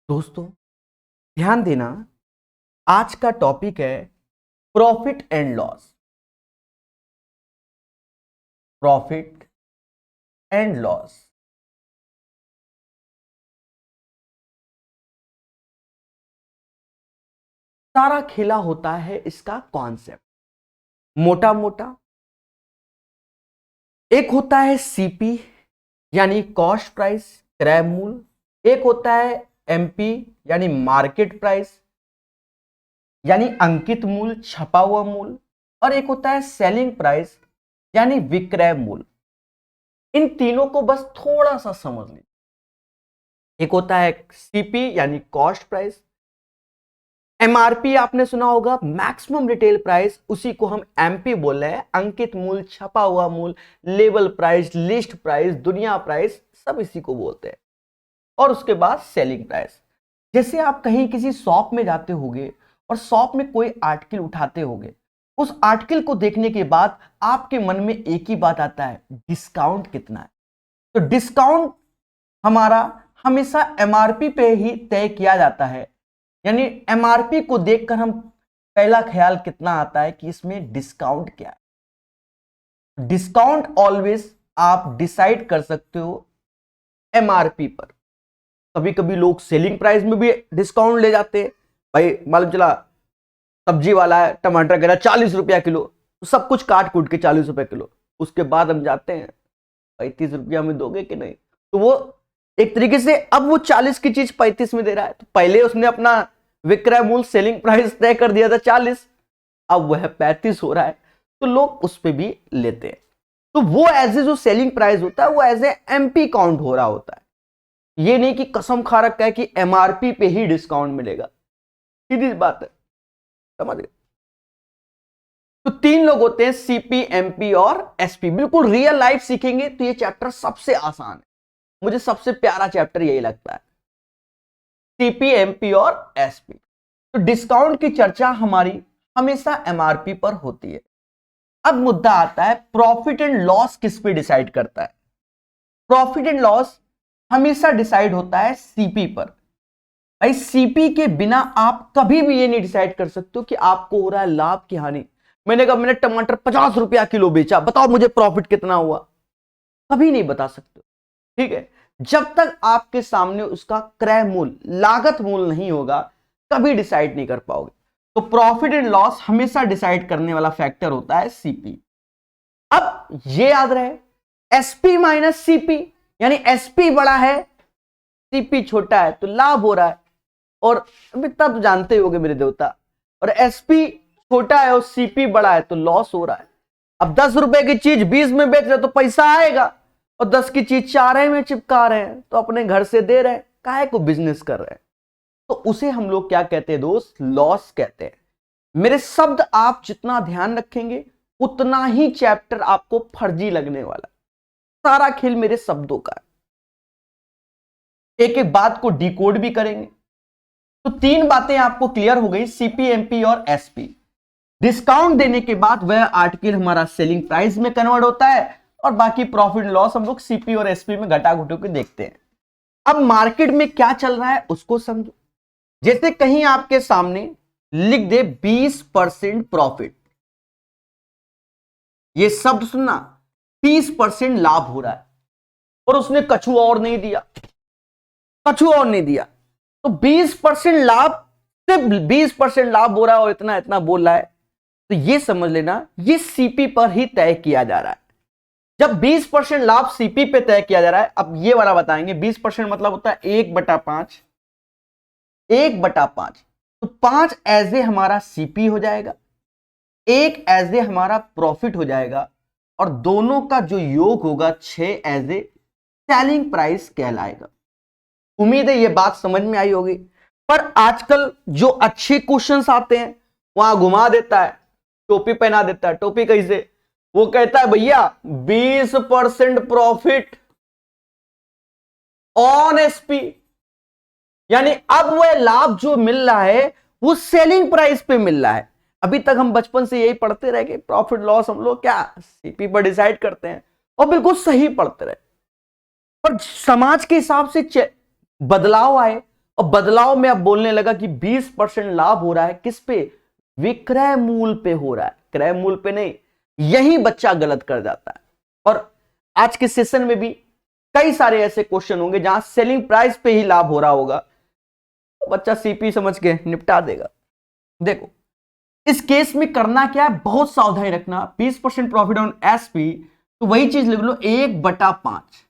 दोस्तों ध्यान देना। आज का टॉपिक है profit and loss. Profit and loss. सारा खेला होता है इसका कॉन्सेप्ट मोटा मोटा। एक होता है सीपी यानी कॉस्ट प्राइस, क्रय मूल्य। एक होता है एमपी यानी मार्केट प्राइस यानी अंकित मूल्य, छपा हुआ मूल्य। और एक होता है सेलिंग प्राइस यानी विक्रय मूल्य। इन तीनों को बस थोड़ा सा समझ लीजिए। एक होता है सीपी यानी कॉस्ट प्राइस, एमआरपी आपने सुना होगा मैक्सिमम रिटेल प्राइस, उसी को हम एमपी बोल रहे हैं। अंकित मूल्य, छपा हुआ मूल्य, लेवल प्राइस, लिस्ट प्राइस, दुनिया प्राइस, सब इसी को बोलते हैं। और उसके बाद सेलिंग प्राइस। जैसे आप कहीं किसी शॉप में जाते होंगे और शॉप में कोई आर्टिकल उठाते होंगे, उस आर्टिकल को देखने के बाद आपके मन में एक ही बात आता है, डिस्काउंट कितना है। तो डिस्काउंट हमारा हमेशा एमआरपी पे ही तय किया जाता है। यानी एमआरपी को देखकर हम पहला ख्याल कितना आता है कि इसमें डिस्काउंट क्या है। डिस्काउंट ऑलवेज आप डिसाइड कर सकते हो एमआरपी पर। कभी कभी लोग सेलिंग प्राइस में भी डिस्काउंट ले जाते हैं। भाई मालूम चला सब्जी वाला है, टमाटर कह रहा 40 रुपया किलो, तो सब कुछ काट कूट के 40 रुपया किलो। उसके बाद हम जाते हैं 35 रुपया में दोगे कि नहीं, तो वो एक तरीके से अब वो 40 की चीज 35 में दे रहा है। तो पहले उसने अपना विक्रय मूल्य सेलिंग प्राइस तय कर दिया था 40, अब वह 35 हो रहा है, तो लोग उस पर भी लेते हैं। तो वो एज ए जो सेलिंग प्राइस होता है वो एज ए एमपी काउंट हो रहा होता है। ये नहीं कि कसम खा रखा है कि एमआरपी पे ही डिस्काउंट मिलेगा। सीधी बात है, समझ गए। तो तीन लोग होते हैं, सीपी, एमपी और एसपी। बिल्कुल रियल लाइफ सीखेंगे तो ये चैप्टर सबसे आसान है। मुझे सबसे प्यारा चैप्टर यही लगता है, सीपी, एमपी और एसपी। तो डिस्काउंट की चर्चा हमारी हमेशा एमआरपी पर होती है। अब मुद्दा आता है प्रॉफिट एंड लॉस किस पे डिसाइड करता है। प्रॉफिट एंड लॉस हमेशा डिसाइड होता है सीपी पर। भाई सीपी के बिना आप कभी भी ये नहीं डिसाइड कर सकते हो कि आपको हो रहा है लाभ की हानि। मैंने कहा मैंने टमाटर 50 रुपया किलो बेचा, बताओ मुझे प्रॉफिट कितना हुआ, कभी नहीं बता सकते। ठीक है, जब तक आपके सामने उसका क्रय मूल्य, लागत मूल्य नहीं होगा, कभी डिसाइड नहीं कर पाओगे। तो प्रॉफिट एंड लॉस हमेशा डिसाइड करने वाला फैक्टर होता है सीपी। अब ये याद रहे, एसपी माइनस सीपी, यानी एसपी बड़ा है सीपी छोटा है तो लाभ हो रहा है। और इतना तो जानते ही होगे मेरे देवता। और एसपी छोटा है और सीपी बड़ा है तो लॉस हो रहा है। अब 10 रुपए की चीज 20 में बेच रहे तो पैसा आएगा, और 10 की चीज 4 में चिपका रहे हैं तो अपने घर से दे रहे हैं, काहे को बिजनेस कर रहे हैं। तो उसे हम लोग क्या कहते हैं दोस्त, लॉस कहते हैं। मेरे शब्द आप जितना ध्यान रखेंगे उतना ही चैप्टर आपको फर्जी लगने वाला। सारा खेल मेरे शब्दों का है, एक एक बात को डिकोड भी करेंगे। तो तीन बातें आपको क्लियर हो गई, सीपी, एमपी और एसपी। डिस्काउंट देने के बाद वह आर्टिकल हमारा सेलिंग प्राइस में कन्वर्ट होता है, और बाकी प्रॉफिट लॉस हम लोग सीपी और एसपी में घटा घुटू के देखते हैं। अब मार्केट में क्या चल रहा है उसको समझो। जैसे कहीं आपके सामने लिख दे 20% प्रॉफिट, ये शब्द सुनना, 20% लाभ हो रहा है, और उसने कछु और नहीं दिया, कछु और नहीं दिया, तो 20% लाभ, सिर्फ 20% लाभ हो रहा है और इतना इतना बोल रहा है, तो ये समझ लेना ये सीपी पर ही तय किया जा रहा है। जब 20% लाभ सीपी पे तय किया जा रहा है, अब ये वाला बताएंगे। 20% मतलब होता है 1/5, 1/5। तो 5 एज ए हमारा सीपी हो जाएगा, 1 एज ए हमारा प्रॉफिट हो जाएगा, और दोनों का जो योग होगा 6 एज ए सेलिंग प्राइस कहलाएगा। उम्मीद है ये बात समझ में आई होगी। पर आजकल जो अच्छे क्वेश्चंस आते हैं वहां घुमा देता है, टोपी पहना देता है। टोपी कैसे, वो कहता है भैया 20% प्रॉफिट ऑन एसपी, यानी अब वह लाभ जो मिल रहा है वो सेलिंग प्राइस पे मिल रहा है। अभी तक हम बचपन से यही पढ़ते रहे कि प्रॉफिट लॉस हम लोग क्या सीपी पर डिसाइड करते हैं, और बिल्कुल सही पढ़ते रहे। पर समाज के हिसाब से बदलाव आए, और बदलाव में अब बोलने लगा कि 20% लाभ हो रहा है, किस पे? विक्रय मूल्य पे हो रहा है, क्रय मूल्य पे नहीं। यही बच्चा गलत कर जाता है। और आज के सेशन में भी कई सारे ऐसे क्वेश्चन होंगे जहां सेलिंग प्राइस पे ही लाभ हो रहा होगा, तो बच्चा सीपी समझ के निपटा देगा। देखो इस केस में करना क्या है, बहुत सावधानी रखना। 20% प्रॉफिट ऑन एसपी, तो वही चीज लिख लो 1/5।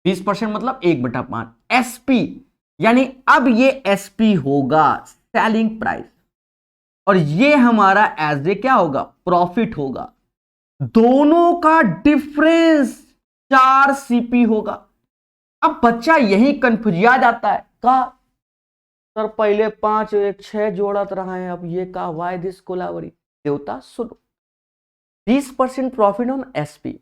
20% मतलब 1/5 एसपी, यानी अब ये एसपी होगा सेलिंग प्राइस, और ये हमारा एज ए क्या होगा? प्रॉफिट होगा। दोनों का डिफरेंस 4 सीपी होगा। अब बच्चा यही कंफ्यूज आ जाता है, का सर पहले 5 1 6 जोड़त रहा है, अब ये का वाई दिस कोलावरी। देवता सुनो, 20% प्रॉफिट ऑन एसपी,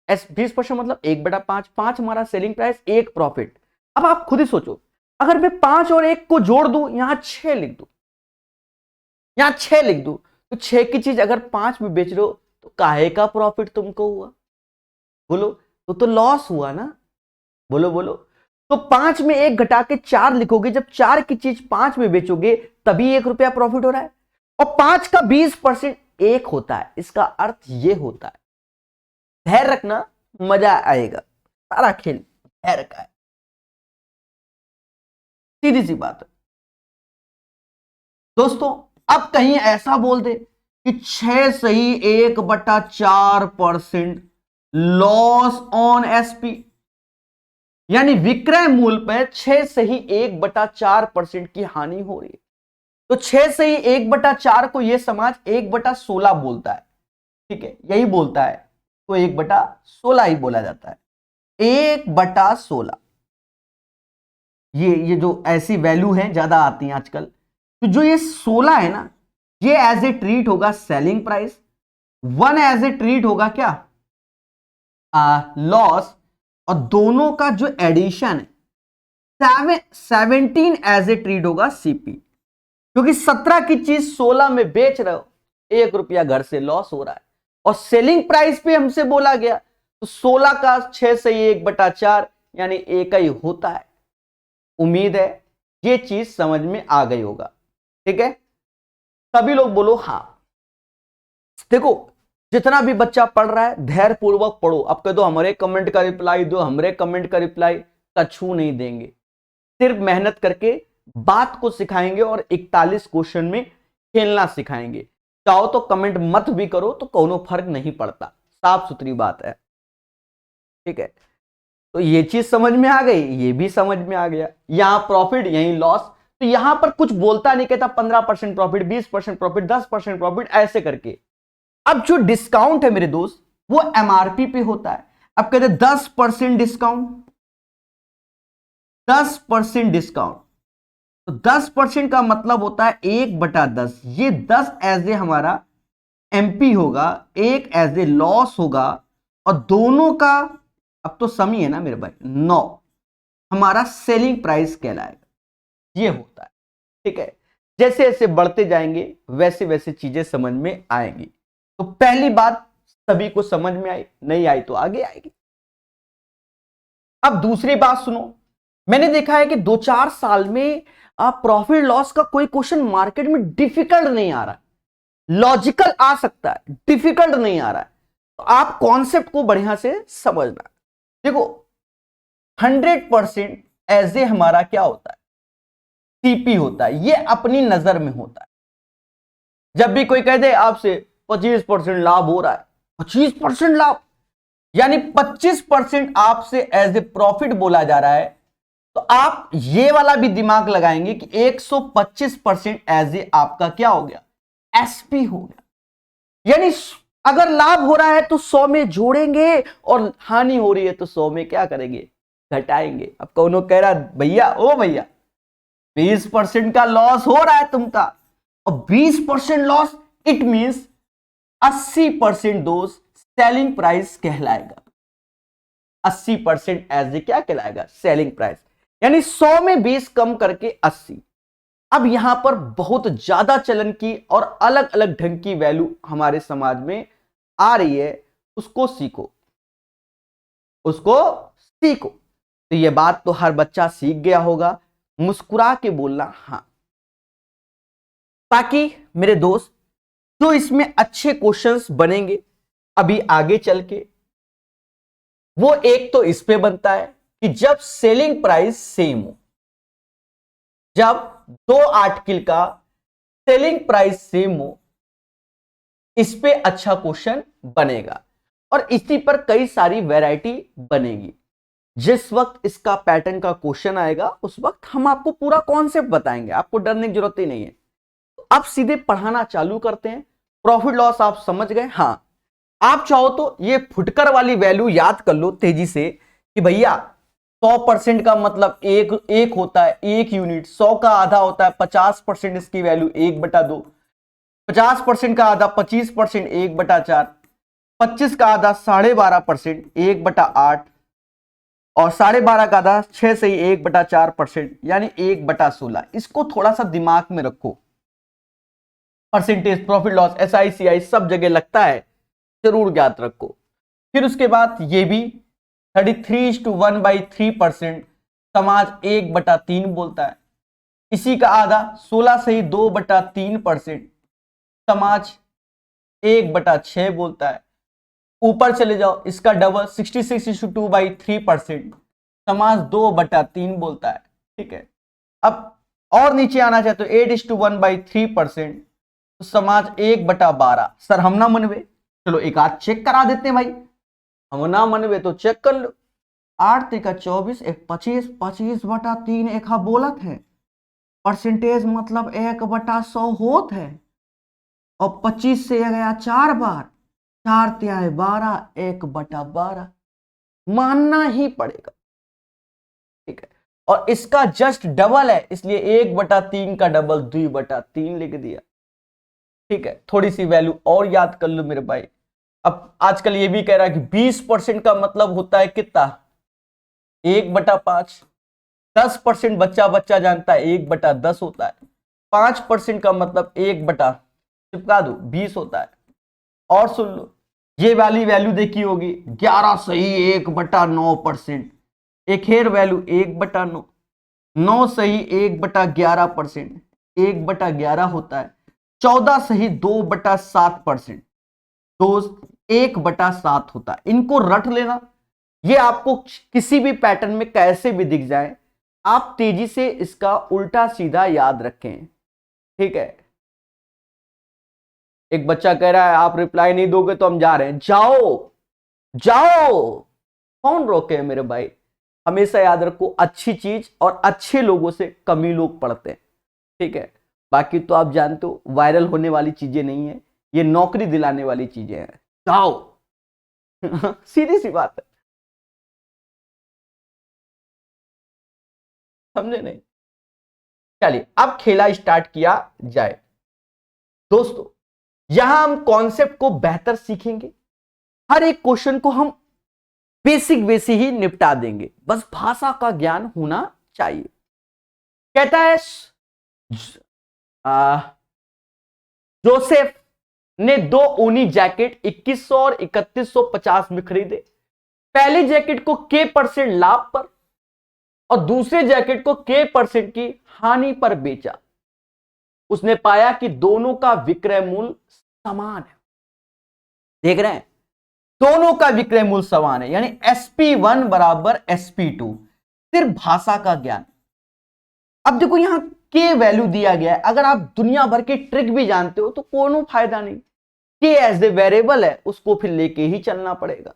20% मतलब 1/5, 5 हमारा सेलिंग प्राइस, 1 प्रॉफिट। अब आप खुद ही सोचो, अगर मैं 5 और 1 को जोड़ दूं, यहां 6 लिख दूं, यहां 6 लिख दूं, तो 6 की चीज अगर 5 में बेच रहे हो तो काहे का प्रॉफिट तुमको हुआ? बोलो, तो लॉस हुआ ना? बोलो बोलो। तो 5 में 1 घटा के 4 लिखोगे, जब 4 की चीज 5 में बेचोगे तभी 1 रुपया प्रॉफिट हो रहा है। और 5 का 20% 1 होता है, इसका अर्थ ये होता है। धैर्य रखना, मजा आएगा, सारा खेल धैर्य का है, सीधी सी बात है दोस्तों। अब कहीं ऐसा बोल दे कि 6 सही 1/4% लॉस ऑन एसपी, यानी विक्रय मूल्य पर 6 सही 1/4% की हानि हो रही है, तो 6 सही 1/4 को यह समाज 1/16 बोलता है। ठीक है, यही बोलता है, तो 1/16 ही बोला जाता है, 1/16। ये जो ऐसी वैल्यू है ज्यादा आती है आजकल, तो जो ये 16 है ना, ये एज ए ट्रीट होगा selling price, 1 as a treat होगा क्या? लॉस, और दोनों का जो एडिशन है 17 एज ए ट्रीट होगा सीपी, क्योंकि 17 की चीज 16 में बेच रहे हो, 1 रुपया घर से लॉस हो रहा है। और सेलिंग प्राइस पे हमसे बोला गया, तो 16 का 6 से 1/4 यानी 1 ही होता है। उम्मीद है ये चीज समझ में आ गई होगा। ठीक है, सभी लोग बोलो हाँ। देखो जितना भी बच्चा पढ़ रहा है धैर्य पूर्वक पढ़ो। अब कह दो हमारे कमेंट का रिप्लाई दो, हमारे कमेंट का रिप्लाई, कछू नहीं देंगे। सिर्फ मेहनत करके बात को सिखाएंगे और 41 क्वेश्चन में खेलना सिखाएंगे। चाहो तो कमेंट मत भी करो तो कोनो फर्क नहीं पड़ता, साफ सुथरी बात है। ठीक है, तो ये चीज समझ में आ गई, ये भी समझ में आ गया। यहां प्रॉफिट यहीं लॉस, तो यहां पर कुछ बोलता नहीं, कहता 15% प्रॉफिट, 20% प्रॉफिट, 10% प्रॉफिट, ऐसे करके। अब जो डिस्काउंट है मेरे दोस्त, वो एमआरपी पे होता है। अब कहते 10% डिस्काउंट, 10% डिस्काउंट, तो 10% का मतलब होता है 1/10। ये 10 एज ए हमारा एमपी होगा, 1 एज ए लॉस होगा, और दोनों का अब तो सम ही है ना मेरे भाई, 9 हमारा सेलिंग प्राइस कहलाएगा। ये होता है। ठीक है, जैसे जैसे बढ़ते जाएंगे वैसे वैसे चीजें समझ में आएंगी। तो पहली बात सभी को समझ में आई, नहीं आई तो आगे आएगी। अब दूसरी बात सुनो, मैंने देखा है कि 2-4 साल में प्रॉफिट लॉस का कोई क्वेश्चन मार्केट में डिफिकल्ट नहीं आ रहा, लॉजिकल आ सकता है, डिफिकल्ट नहीं आ रहा है। तो आप कॉन्सेप्ट को बढ़िया से समझना। देखो 100% एज ए हमारा क्या होता है? सीपी होता है, ये अपनी नजर में होता है। जब भी कोई कह दे आपसे 25% लाभ हो रहा है, 25% लाभ यानी 25% आपसे एज ए प्रॉफिट बोला जा रहा है, तो आप ये वाला भी दिमाग लगाएंगे कि 125% एज ए आपका क्या हो गया? एसपी हो गया। यानी अगर लाभ हो रहा है तो 100 में जोड़ेंगे, और हानि हो रही है तो 100 में क्या करेंगे? घटाएंगे। अब कौन कह रहा भैया, ओ भैया 20% का लॉस हो रहा है तुमका, और 20% लॉस इट मींस 80% दोस्त सेलिंग प्राइस कहलाएगा। 80% एज ए क्या कहलाएगा? सेलिंग प्राइस, यानी 100 में 20 कम करके 80। अब यहां पर बहुत ज्यादा चलन की और अलग अलग ढंग की वैल्यू हमारे समाज में आ रही है, उसको सीखो, उसको सीखो। तो यह बात तो हर बच्चा सीख गया होगा। मुस्कुरा के बोलना हाँ, ताकि मेरे दोस्त जो इसमें अच्छे क्वेश्चंस बनेंगे अभी आगे चल के, वो एक तो इस पे बनता है कि जब सेलिंग प्राइस सेम हो, जब दो आर्टिकल का सेलिंग प्राइस सेम हो, इस पे अच्छा क्वेश्चन बनेगा और इसी पर कई सारी वैरायटी बनेगी। जिस वक्त इसका पैटर्न का क्वेश्चन आएगा उस वक्त हम आपको पूरा कॉन्सेप्ट बताएंगे, आपको डरने की जरूरत ही नहीं है। तो अब सीधे पढ़ाना चालू करते हैं। प्रॉफिट लॉस आप समझ गए। हाँ, आप चाहो तो ये फुटकर वाली वैल्यू याद कर लो तेजी से कि भैया 100% का मतलब एक होता है 1 यूनिट, 100 का आधा होता है 50%, इसकी वैल्यू 1/2, 50% का आधा 25%, 1/4, 25 का आधा 12.5%, 1/8, और 12.5 का आधा 6 से ही 1/4%, यानी 1/16। इसको थोड़ा सा दिमाग में रखो। परसेंटेज, प्रॉफिट लॉस, SICI सब जगह लगता है, जरूर याद रखो। फिर उसके बाद ये भी 33:1/3%, समाज 1/3 बोलता है। इसी का आधा 16 से ही 2/3%, समाज 1/6 बोलता है। ऊपर चले जाओ, इसका डबल 66:2/3%, समाज 2/3 बोलता है। ठीक है, अब और नीचे आना चाहते हो 8:1/3%, तो समाज 1/12। सर हम ना मनवे, चलो एक आध चेक करा देते हैं भाई, हम ना मनवे तो चेक कर लो। 8 3 24, 1 25, 25/3 एक बोलत है। परसेंटेज मतलब 1/100 होत है, और 25 से गया 4 बार, 4 तिहाई 12, 1/12 मानना ही पड़ेगा। ठीक है, और इसका जस्ट डबल है, इसलिए 1/3 का डबल 2/3 लिख दिया। ठीक है, थोड़ी सी वैल्यू और याद कर लो मेरे भाई। अब आजकल ये भी कह रहा है कि 20% का मतलब होता है कितना, 1/5। 10% बच्चा बच्चा जानता है 1/10 होता है। 5% का मतलब 1/, चिपका दो, 20 होता है। और सुन लो, ये वाली वैल्यू देखी होगी 11 सही 1/9%, एक हेर वैल्यू 1/9, 9 सही 1/11%, 1/11 होता है। 14 सही 2/7%, दोस्त 1/7 होता है। इनको रट लेना, ये आपको किसी भी पैटर्न में कैसे भी दिख जाए, आप तेजी से इसका उल्टा सीधा याद रखें। ठीक है, एक बच्चा कह रहा है आप रिप्लाई नहीं दोगे तो हम जा रहे हैं। जाओ जाओ, कौन रोके मेरे भाई। हमेशा याद रखो, अच्छी चीज और अच्छे लोगों से कम ही लोग पढ़ते हैं। ठीक है, बाकी तो आप जानते हो वायरल होने वाली चीजें नहीं है, ये नौकरी दिलाने वाली चीजें हैं। जाओ सीधी सी बात है, समझे नहीं। चलिए अब खेला स्टार्ट किया जाए। दोस्तों, यहां हम कॉन्सेप्ट को बेहतर सीखेंगे, हर एक क्वेश्चन को हम बेसिक बेसिक ही निपटा देंगे, बस भाषा का ज्ञान होना चाहिए। कहता है जोसेफ ने 2 ऊनी जैकेट 2100 और 3150 में खरीदे। पहली जैकेट को K% लाभ पर और दूसरे जैकेट को K% की हानि पर बेचा। उसने पाया कि दोनों का विक्रय मूल्य समान है। देख रहे हैं, दोनों का विक्रय मूल्य समान है, यानी SP1 बराबर SP2। सिर्फ भाषा का ज्ञान। अब देखो यहां के वैल्यू दिया गया है, अगर आप दुनिया भर के ट्रिक भी जानते हो तो कोनो फायदा नहीं। के एज ए वेरिएबल है, उसको फिर लेके ही चलना पड़ेगा,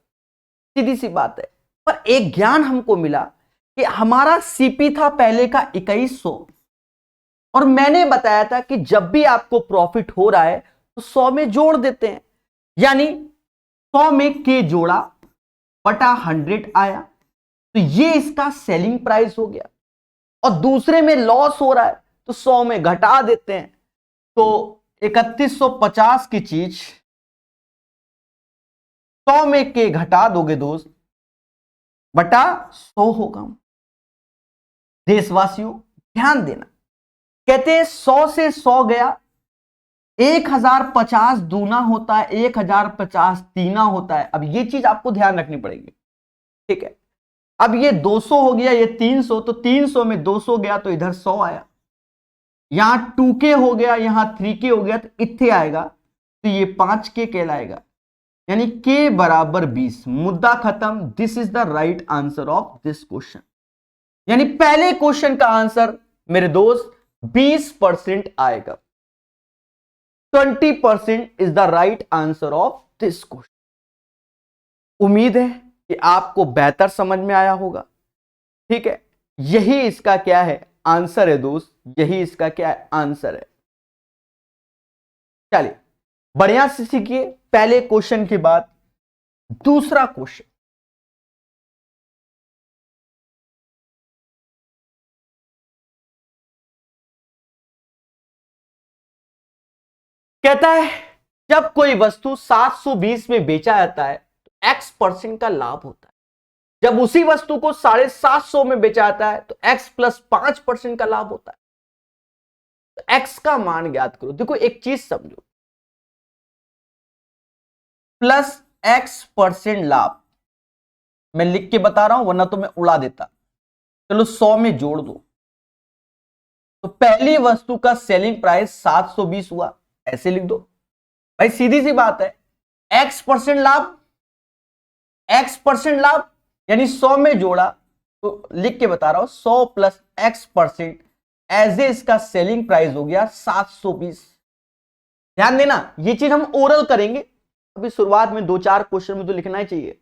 सीधी सी बात है। पर एक ज्ञान हमको मिला कि हमारा सीपी था पहले का 2100, और मैंने बताया था कि जब भी आपको प्रॉफिट हो रहा है तो 100 में जोड़ देते हैं, यानी 100 में के जोड़ा बटा 100 आया, तो ये इसका सेलिंग प्राइस हो गया। और दूसरे में लॉस हो रहा है तो 100 में घटा देते हैं, तो 3150 की चीज 100 में के घटा दोगे दोस्त, बटा 100 होगा। देशवासियों ध्यान देना, कहते हैं 100 से 100 गया, 1050 दूना होता है, 1050 तीना होता है। अब ये चीज आपको ध्यान रखनी पड़ेगी। ठीक है, अब ये 200 हो गया, ये 300, तो 300 में 200 गया तो इधर 100 आया। यहां 2K हो गया, यहां 3K हो गया, तो इतने आएगा, तो ये 5K कहलाएगा, यानी K बराबर 20। मुद्दा खत्म। This is the right answer of this question. यानी पहले क्वेश्चन का आंसर मेरे दोस्त 20% आएगा। 20% is the right answer of this question. उम्मीद है कि आपको बेहतर समझ में आया होगा। ठीक है, यही इसका क्या है, आंसर है दोस्त, यही इसका क्या है, आंसर है। चलिए बढ़िया से सीखिए। पहले क्वेश्चन के बाद दूसरा क्वेश्चन। कहता है जब कोई वस्तु 720 में बेचा जाता है तो X% का लाभ होता है। जब उसी वस्तु को 750 में बेचा जाता है तो X प्लस 5% का लाभ होता है। तो X का मान ज्ञात करो। देखो एक चीज समझो, प्लस X% लाभ, मैं लिख के बता रहा हूं वरना तो मैं उड़ा देता। चलो 100 में जोड़ दो, तो पहली वस्तु का सेलिंग प्राइस 720 हुआ, ऐसे लिख दो भाई, सीधी सी बात है। X% लाभ, X% लाभ, यानी 100 में जोड़ा तो लिख के बता रहा हूं 100 प्लस X% एज ए इसका सेलिंग प्राइस हो गया 720। ध्यान देना, ये चीज हम ओरल करेंगे, अभी शुरुआत में 2-4 क्वेश्चन में तो लिखना ही चाहिए।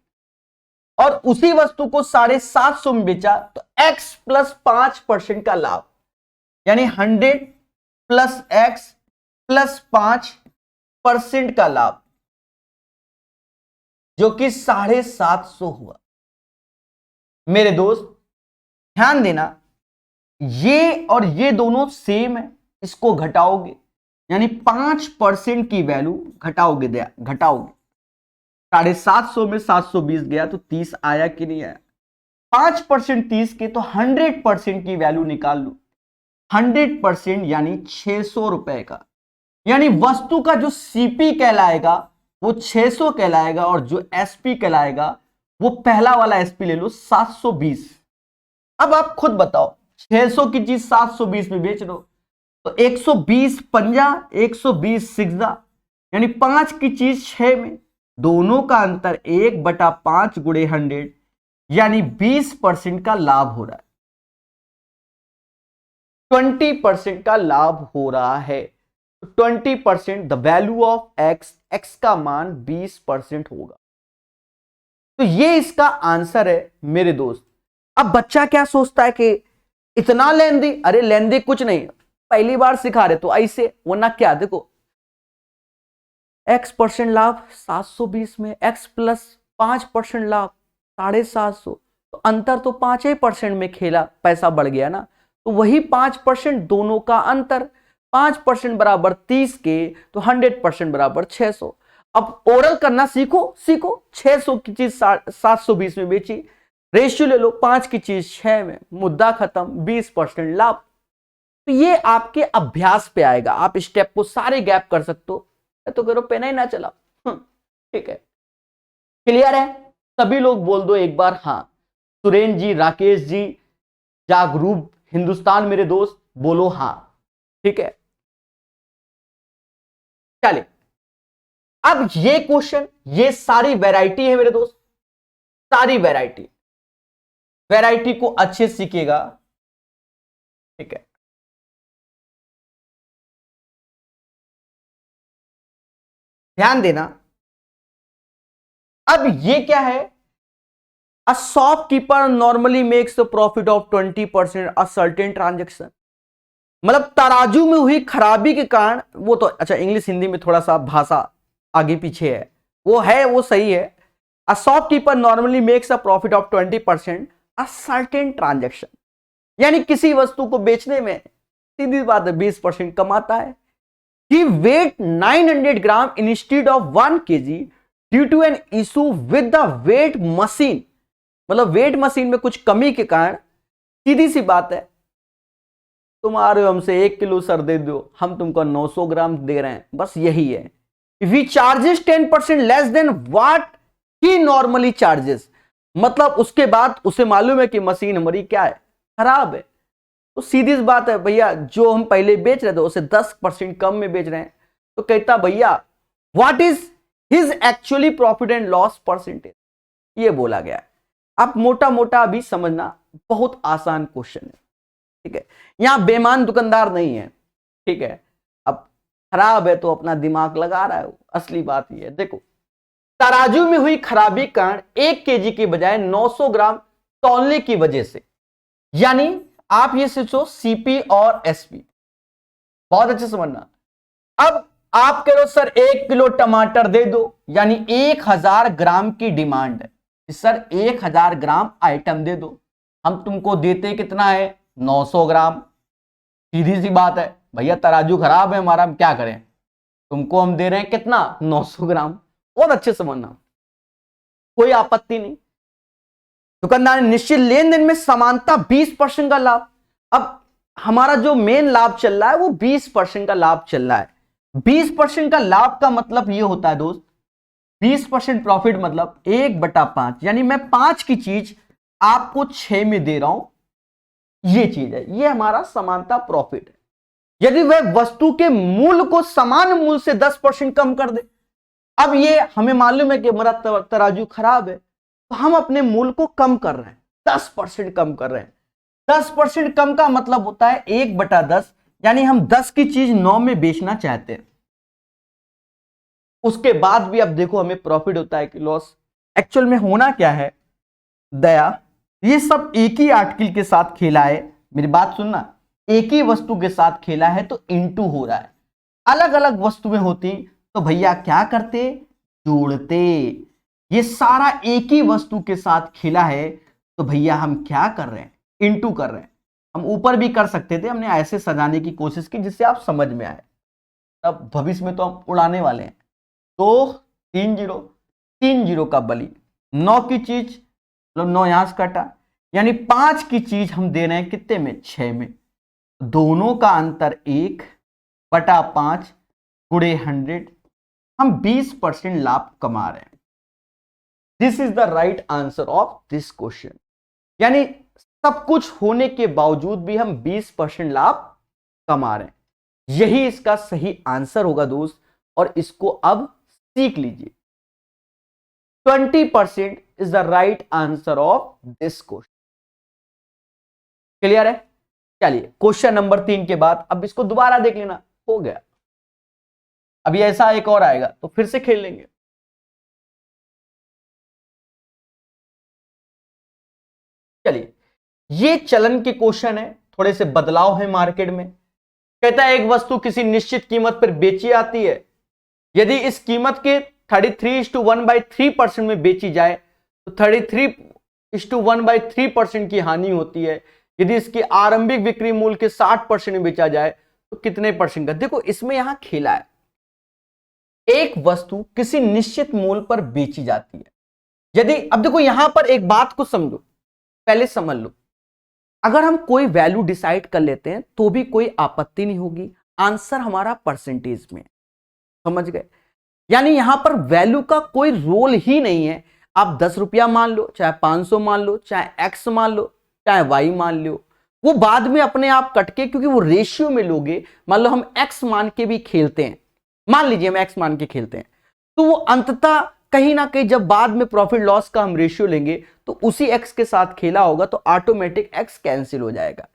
और उसी वस्तु को 750 में बेचा तो X प्लस 5% का लाभ, यानी 100 प्लस X प्लस 5% का लाभ, जो कि 750 हुआ। मेरे दोस्त ध्यान देना, ये और ये दोनों सेम है, इसको घटाओगे यानी 5% की वैल्यू घटाओगे, 750 में 720 गया तो 30 आया कि नहीं आया। 5% 30 के, तो 100% की वैल्यू निकाल लो। 100% यानी 600 रुपए का, यानी वस्तु का जो सीपी कहलाएगा वो 600 कहलाएगा, और जो एसपी कहलाएगा वो पहला वाला एसपी ले लो 720। अब आप खुद बताओ, 600 की चीज 720 में बेच दो तो 120 पंजा, 120 सिक्सा, यानी 5 की चीज 6 में, दोनों का अंतर 1/5 गुणे 100, यानी 20% का लाभ हो रहा है। 20% का लाभ हो रहा है। 20% the value of x, x का मान 20% होगा। तो ये इसका आंसर है मेरे दोस्त। अब बच्चा क्या सोचता है कि इतना लेंदी, अरे लेंदी कुछ नहीं, पहली बार सिखा रहे तो ऐसे, वरना क्या, देखो X% लाभ 720 में, X प्लस 5% लाभ 750, तो अंतर तो 5% में खेला, पैसा बढ़ गया ना, तो वही 5% दोनों का अंतर, 5% बराबर 30 के, तो 100% बराबर 600। अब ओरल करना सीखो, 600 की चीज 720 में बेची, रेशियो ले लो, 5 की चीज 6 में, मुद्दा खत्म, 20% लाभ। तो ये आपके अभ्यास पे आएगा, आप स्टेप को सारे गैप कर सकते हो। तो करो पेन ही ना चला, ठीक है, क्लियर है? सभी लोग बोल दो एक बार हाँ। सुरेंद्र जी, राकेश जी, जागरूक हिंदुस्तान मेरे दोस्त, बोलो हाँ, ठीक है। चलिए अब ये क्वेश्चन, ये सारी वैरायटी है मेरे दोस्त, सारी वैरायटी को अच्छे से सीखिएगा, ठीक है। ध्यान देना, अब ये क्या है, a shopkeeper normally makes the profit of 20% a certain transaction. मतलब तराजू में हुई खराबी के कारण, वो तो अच्छा इंग्लिश हिंदी में थोड़ा सा भाषा आगे पीछे है, वो सही है। A shopkeeper normally makes a profit of 20% a certain transaction, यानी किसी वस्तु को बेचने में सीधी बात है 20% कमाता है। He weighed 900 gram instead of 1 kg due to an issue with the weight machine। मतलब वेट मशीन में कुछ कमी के कारण, सीधी सी बात है, तुम आ रहे हो हमसे 1 किलो सर दे दो, हम तुमको 900 ग्राम दे रहे हैं, बस यही है। If he charges 10% less than what he normally charges, मतलब उसके बाद उसे मालूम है कि मशीन हमारी क्या है, खराब है। तो सीधी सी बात है भैया, जो हम पहले बेच रहे थे उसे 10% कम में बेच रहे हैं। तो कहता भैया what is his actually profit and loss percentage, ये बोला गया है। आप मोटा मोटा अभी समझना, बहुत आसान क्वेश्चन है, ठीक है। यहां बेईमान दुकानदार नहीं है, ठीक है। अब खराब है तो अपना दिमाग लगा रहा है, असली बात ये है। देखो, तराजू में हुई खराबी कारण 1 केजी की बजाय 900 ग्राम तौलने की वजह से, यानी आप ये सोचो सीपी और एसपी, बहुत अच्छे समझना। अब आप कह रहे हो सर 1 किलो टमाटर दे दो, यानी 1000 ग्राम की डिमांड है, सर 1000 ग्राम आइटम दे दो। हम तुमको देते कितना है, 900 ग्राम। सीधी सी बात है भैया, तराजू खराब है हमारा, हम क्या करें, तुमको हम दे रहे हैं कितना, 900 ग्राम। और अच्छे समझना, कोई आपत्ति नहीं। दुकानदार ने निश्चित लेन देन में समानता 20% का लाभ। अब हमारा जो मेन लाभ चल रहा है वो 20% का लाभ चल रहा है। 20% का लाभ का मतलब ये होता है दोस्त, 20% प्रॉफिट मतलब 1/5, यानी मैं 5 की चीज आपको 6 में दे रहा हूं, ये चीज है, ये हमारा समानता प्रॉफिट है। यदि वह वस्तु के मूल्य को समान मूल्य से 10% कम कर दे, अब ये हमें मालूम है कि हमारा तराजू खराब है, तो हम अपने मूल्य को कम कर रहे हैं, 10% कम कर रहे हैं। 10% कम का मतलब होता है 1/10, यानी हम 10 की चीज 9 में बेचना चाहते हैं। उसके बाद भी अब देखो हमें प्रॉफिट होता है कि लॉस। एक्चुअल में होना क्या है दया, ये सब एक ही आर्टिकल के साथ खेला है, मेरी बात सुनना, एक ही वस्तु के साथ खेला है तो इंटू हो रहा है। अलग अलग वस्तुएं होती तो भैया क्या करते, जोड़ते। ये सारा एक ही वस्तु के साथ खेला है तो भैया हम क्या कर रहे हैं, इंटू कर रहे हैं। हम ऊपर भी कर सकते थे, हमने ऐसे सजाने की कोशिश की जिससे आप समझ में आए। तब भविष्य में तो हम उड़ाने वाले हैं। तो 3 जीरो का बली, 9 की चीज मतलब 9 यहां से कटा, यानी 5 की चीज हम दे रहे हैं कितने में, 6 में। दोनों का अंतर 1/5 गुणे 100, हम 20% लाभ कमा रहे हैं। This is the right answer of this question. यानी सब कुछ होने के बावजूद भी हम 20% लाभ कमा रहे हैं, यही इसका सही आंसर होगा दोस्त। और इसको अब सीख लीजिए, 20% is the right answer of this question. Clear है? चलिए क्वेश्चन नंबर 3 के बाद अब इसको दोबारा देख लेना, हो गया। अभी ऐसा एक और आएगा तो फिर से खेल लेंगे। चलिए, ये चलन के क्वेश्चन है, थोड़े से बदलाव है मार्केट में। कहता है एक वस्तु किसी निश्चित कीमत पर बेची आती है, यदि इस कीमत के 33:1/3% में बेची जाए तो 33:1/3% की हानि होती है। यदि इसकी आरंभिक बिक्री मूल्य के 60% में बेचा जाए तो कितने परसेंट का। देखो इसमें यहां खेला है, एक वस्तु किसी निश्चित मूल्य पर बेची जाती है, यदि, अब देखो यहां पर एक बात को समझो, पहले समझ लो, अगर हम कोई वैल्यू डिसाइड कर लेते हैं तो भी कोई आपत्ति नहीं होगी, आंसर हमारा परसेंटेज में, समझ गए। यानी यहां पर वैल्यू का कोई रोल ही नहीं है। आप 10 रुपया मान लो, चाहे 500 मान लो, चाहे x मान लो, चाहे y मान लो, वो बाद में अपने आप कटके, क्योंकि वो रेशियो में लोगे। मान लो हम x मान के भी खेलते हैं, मान लीजिए हम x मान के खेलते हैं, तो वो अंततः कहीं ना कहीं जब बाद में प्रॉफिट लॉस का हम रेशियो लेंगे तो उसी x के साथ खेला होगा, तो ऑटोमेटिक x कैंसिल हो जाएगा।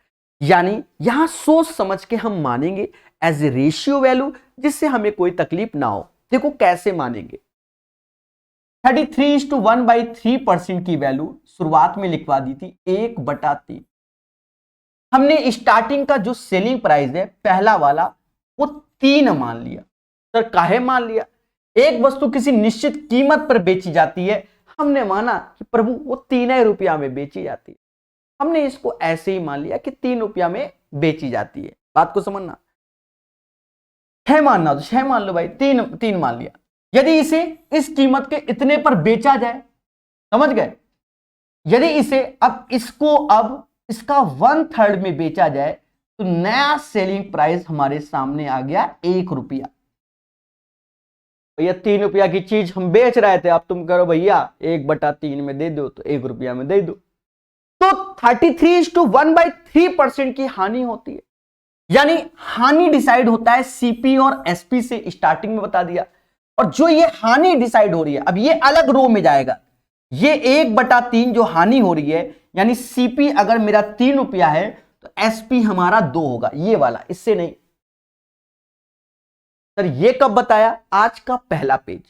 यानी यहां सोच समझ के हम मानेंगे एज ए रेशियो वैल्यू, जिससे हमें कोई तकलीफ ना हो। देखो कैसे मानेंगे, 33:1/3% की वैल्यू शुरुआत में लिखवा दी थी 1/3। हमने स्टार्टिंग का जो सेलिंग प्राइस है पहला वाला वो 3 मान लिया। सर काहे मान लिया, एक वस्तु किसी निश्चित कीमत पर बेची जाती है, हमने माना कि प्रभु वो 3 रुपया में बेची जाती है, हमने इसको ऐसे ही मान लिया कि 3 रुपया में बेची जाती है। बात को समझना, 6 मानना तो 6 मान लो भाई, 3 मान लिया। यदि इसे इस कीमत के इतने पर बेचा जाए, समझ गए, यदि इसे अब इसका 1/3 में बेचा जाए तो नया सेलिंग प्राइस हमारे सामने आ गया 1 रुपया। भैया 3 रुपया की चीज हम बेच रहे थे, अब तुम करो भैया 1/3 में दे दो, तो 1 रुपया में दे दो। तो 33:1/3% की हानि होती है। यानी हानि डिसाइड होता है सीपी और एसपी से, स्टार्टिंग में बता दिया। और जो ये हानि डिसाइड हो रही है, अब ये अलग रो में जाएगा। ये 1/3 जो हानि हो रही है, यानी सीपी अगर मेरा 3 रुपया है तो एसपी हमारा 2 होगा, ये वाला, इससे नहीं। सर ये कब बताया? आज का पहला पेज।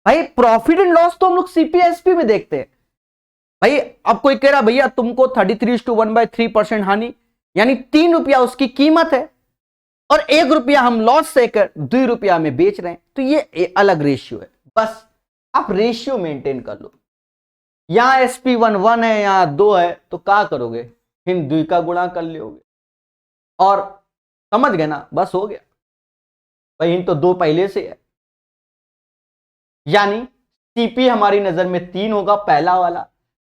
भाई प्रॉफिट एंड लॉस तो हम लोग सीपी एसपी में देखते हैं। भाई अब कोई कह रहा भैया तुमको 33:1/3% हानि, यानी 3 रुपया उसकी कीमत है और 1 रुपया हम लॉस से कर 2 रुपया में बेच रहे हैं, तो ये अलग रेशियो है। बस आप रेशियो मेंटेन कर लो। यहां एसपी 1 है, यहां 2 है, तो क्या करोगे? इन 2 का गुणा कर लोगे और समझ गए ना, बस हो गया। भाई इन तो 2 पहले से है, यानी सीपी हमारी नजर में 3 होगा, पहला वाला।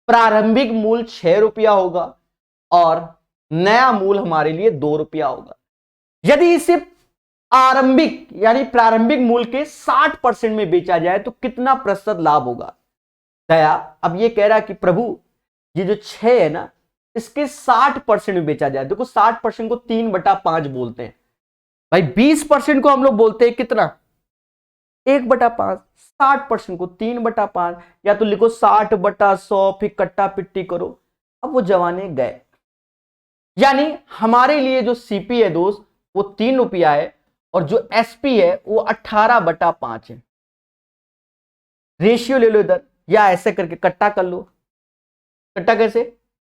प्रारंभिक मूल्य 6 रुपया होगा और नया मूल्य हमारे लिए 2 रुपया होगा। यदि इसे आरंभिक यानी प्रारंभिक मूल्य के 60% में बेचा जाए तो कितना प्रतिशत लाभ होगा? दया अब ये कह रहा है कि प्रभु ये जो 6 है ना, इसके 60% में बेचा जाए। देखो 60% को 3/5 बोलते हैं। भाई 20% को हम लोग बोलते हैं कितना? 1/5। 60% को 3/5, या तो लिखो 60/100, फिर कट्टा पिट्टी करो। अब वो जमाने गए। यानी हमारे लिए जो सीपी है दोस्त वो 3 रुपया है और जो एसपी है वो 18/5 है। रेशियो ले लो इधर, या ऐसे करके कट्टा कर लो। कट्टा कैसे?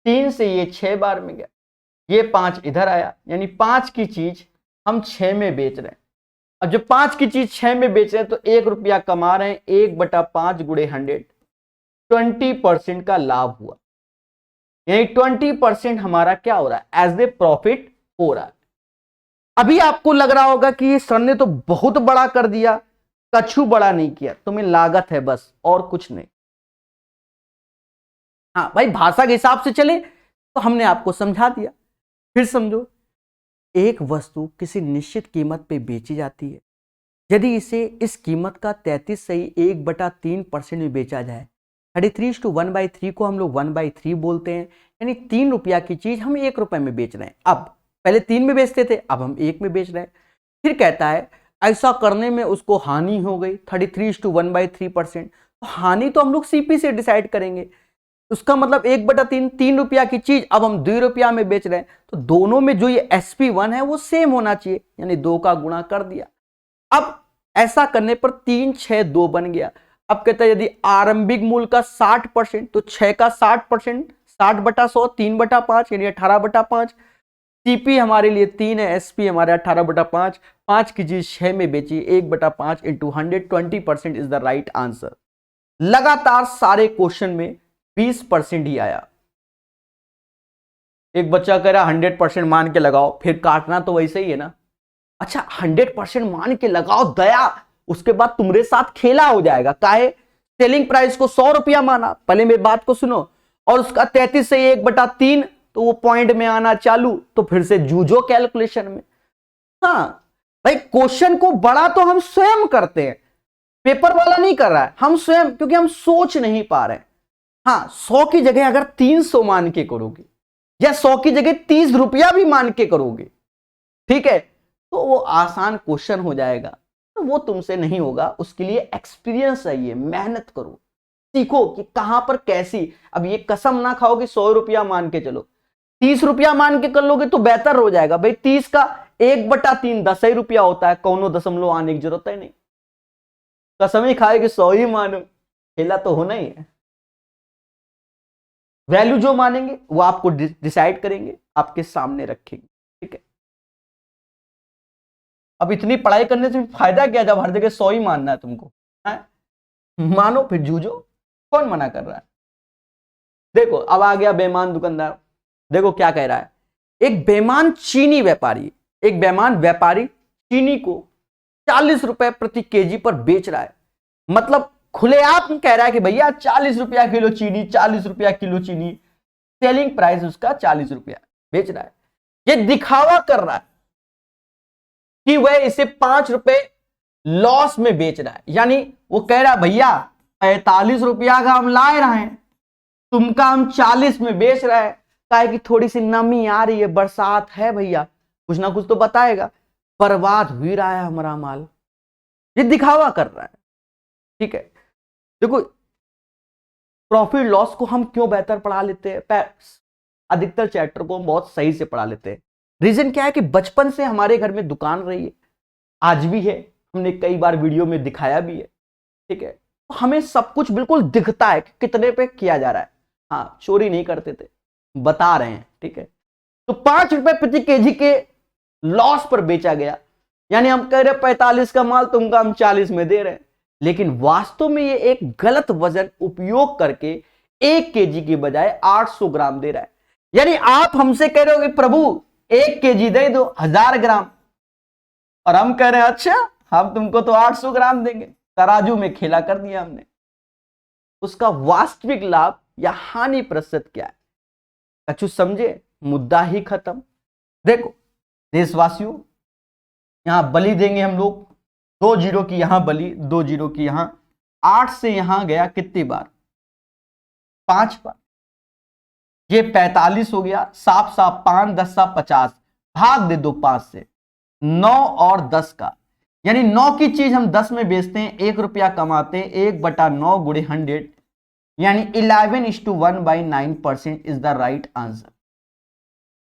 3 से ये 6 बार में गया, ये 5 इधर आया, यानी 5 की चीज हम 6 में बेच रहे हैं। अब जब 5 की चीज 6 में बेच रहे हैं तो 1 रुपया कमा रहे हैं। 1/5 गुणे 100, 20% का लाभ हुआ। यानी 20% हमारा क्या हो रहा है? एज ए प्रॉफिट हो रहा है। अभी आपको लग रहा होगा कि ये सर ने तो बहुत बड़ा कर दिया, कछु बड़ा नहीं किया, तुम्हें लागत है बस, और कुछ नहीं। हाँ भाई भाषा के हिसाब से चले तो हमने आपको समझा दिया। फिर समझो, एक वस्तु किसी निश्चित कीमत पे बेची जाती है। यदि इसे इस कीमत का 33 सही 1/3% में बेचा जाए, 33:1/3 को हम लोग 1/3 बोलते हैं, यानी 3 रुपया की चीज हम 1 रुपए में बेच रहे हैं। अब पहले 3 में बेचते थे, अब हम 1 में बेच रहे हैं। फिर कहता है ऐसा करने में उसको हानि हो गई 33:1/3%। तो हानि तो हम लोग सीपी से डिसाइड करेंगे। उसका मतलब 1/3, 3 रुपया की चीज अब हम 2 रुपया में बेच रहे हैं, तो दोनों में जो ये SP1 है वो सेम होना चाहिए, यानी 2 का गुणा कर दिया। अब ऐसा करने पर 3, 6, 2 बन गया। अब कहता है यदि आरंभिक मूल्य का 60%, तो 6 का 60%, 60/100, 3/5 यानी 18/5। सीपी हमारे लिए 3 है, एसपी हमारे 18/5। 5 की चीज 6 में बेची, 1/5 into 100, 20% is the right answer. लगातार सारे क्वेश्चन में 20% ही आया। एक बच्चा कह रहा 100% मान के लगाओ, फिर काटना तो वैसे ही है ना। अच्छा 100% मान के लगाओ दया, उसके बाद तुम्हारे साथ खेला हो जाएगा। काहे? सेलिंग प्राइस को 100 रुपया माना, पहले मेरी बात को सुनो, और उसका 33 से 1/3, तो वो पॉइंट में आना चालू, तो फिर से जूझो कैलकुलेशन में। हाँ भाई क्वेश्चन को बड़ा तो हम स्वयं करते हैं, पेपर वाला नहीं कर रहा है, हम स्वयं, क्योंकि हम सोच नहीं पा रहे हैं। हाँ 100 की जगह अगर 300 मान के करोगे, या 100 की जगह 30 रुपया भी मान के करोगे, ठीक है, तो वो आसान क्वेश्चन हो जाएगा। तो वो तुमसे नहीं होगा, उसके लिए एक्सपीरियंस चाहिए, मेहनत करो, सीखो कि कहां पर कैसी। अब ये कसम ना खाओ कि 100 रुपया मान के चलो, 30 रुपया मान के कर लोगे तो बेहतर हो जाएगा। भाई 30 का 1/3 10 ही रुपया होता है, कौनो दशमलव आने की जरूरत है नहीं। कसम ही खाए कि 100 ही मानो, खेला तो होना ही है। वैल्यू जो मानेंगे वो आपको डिसाइड करेंगे, आपके सामने रखेंगे, ठीक है। अब इतनी पढ़ाई करने से फायदा क्या जब हर जगह 100 ही मानना है तुमको, है? मानो फिर जूझो, कौन मना कर रहा है। देखो अब आ गया बेईमान दुकानदार। देखो क्या कह रहा है, एक बेईमान चीनी व्यापारी, एक बेईमान व्यापारी चीनी को 40 रुपए प्रति केजी पर बेच रहा है। मतलब खुलेआम कह रहा है कि भैया 40 रुपया किलो चीनी, 40 रुपया किलो चीनी, सेलिंग प्राइस उसका 40 रुपया बेच रहा है। ये दिखावा कर रहा है कि वह इसे 5 रुपए लॉस में बेच रहा है, यानी वो कह रहा है भैया 45 रुपया का हम ला रहे हैं, तुमका हम 40 में बेच रहे हैं, क्या है कि थोड़ी सी नमी आ रही है, बरसात है भैया, कुछ ना कुछ तो बताएगा, बर्बाद हो ही रहा है हमारा माल, ये दिखावा कर रहा है। ठीक है, देखो प्रॉफिट लॉस को हम क्यों बेहतर पढ़ा लेते हैं, अधिकतर चैप्टर को हम बहुत सही से पढ़ा लेते हैं। रीजन क्या है कि बचपन से हमारे घर में दुकान रही है, आज भी है, हमने कई बार वीडियो में दिखाया भी है। ठीक है, तो हमें सब कुछ बिल्कुल दिखता है कि कितने पे किया जा रहा है। हाँ, चोरी नहीं करते थे, बता रहे हैं। ठीक है, तो 5 रुपए प्रति केजी के लॉस पर बेचा गया, यानी हम कह रहे 45 का माल तुमका हम 40 में दे रहे हैं, लेकिन वास्तव में ये एक गलत वजन उपयोग करके 1 केजी की बजाय 800 ग्राम दे रहा है। यानी आप हमसे कह रहे हो कि प्रभु 1 केजी दे दो 1000 ग्राम, और हम कह रहे हैं अच्छा हम तुमको तो 800 ग्राम देंगे, तराजू में खेला कर दिया हमने। उसका वास्तविक लाभ या हानि प्रतिशत क्या है, कछु समझे, मुद्दा ही खत्म। देखो देशवासियों, यहां बलि देंगे हम लोग, 2 जीरो की यहां बलि, 2 जीरो की यहां, 8 से यहां गया कितनी बार, 5 बार, ये 45 हो गया, साफ साफ 5 10 सा 50, भाग दे दो 5 से, 9 और 10 का, यानी 9 की चीज हम 10 में बेचते हैं, 1 रुपया कमाते हैं, 1/9 गुणे 100, यानी 11:1/9% इज द राइट आंसर।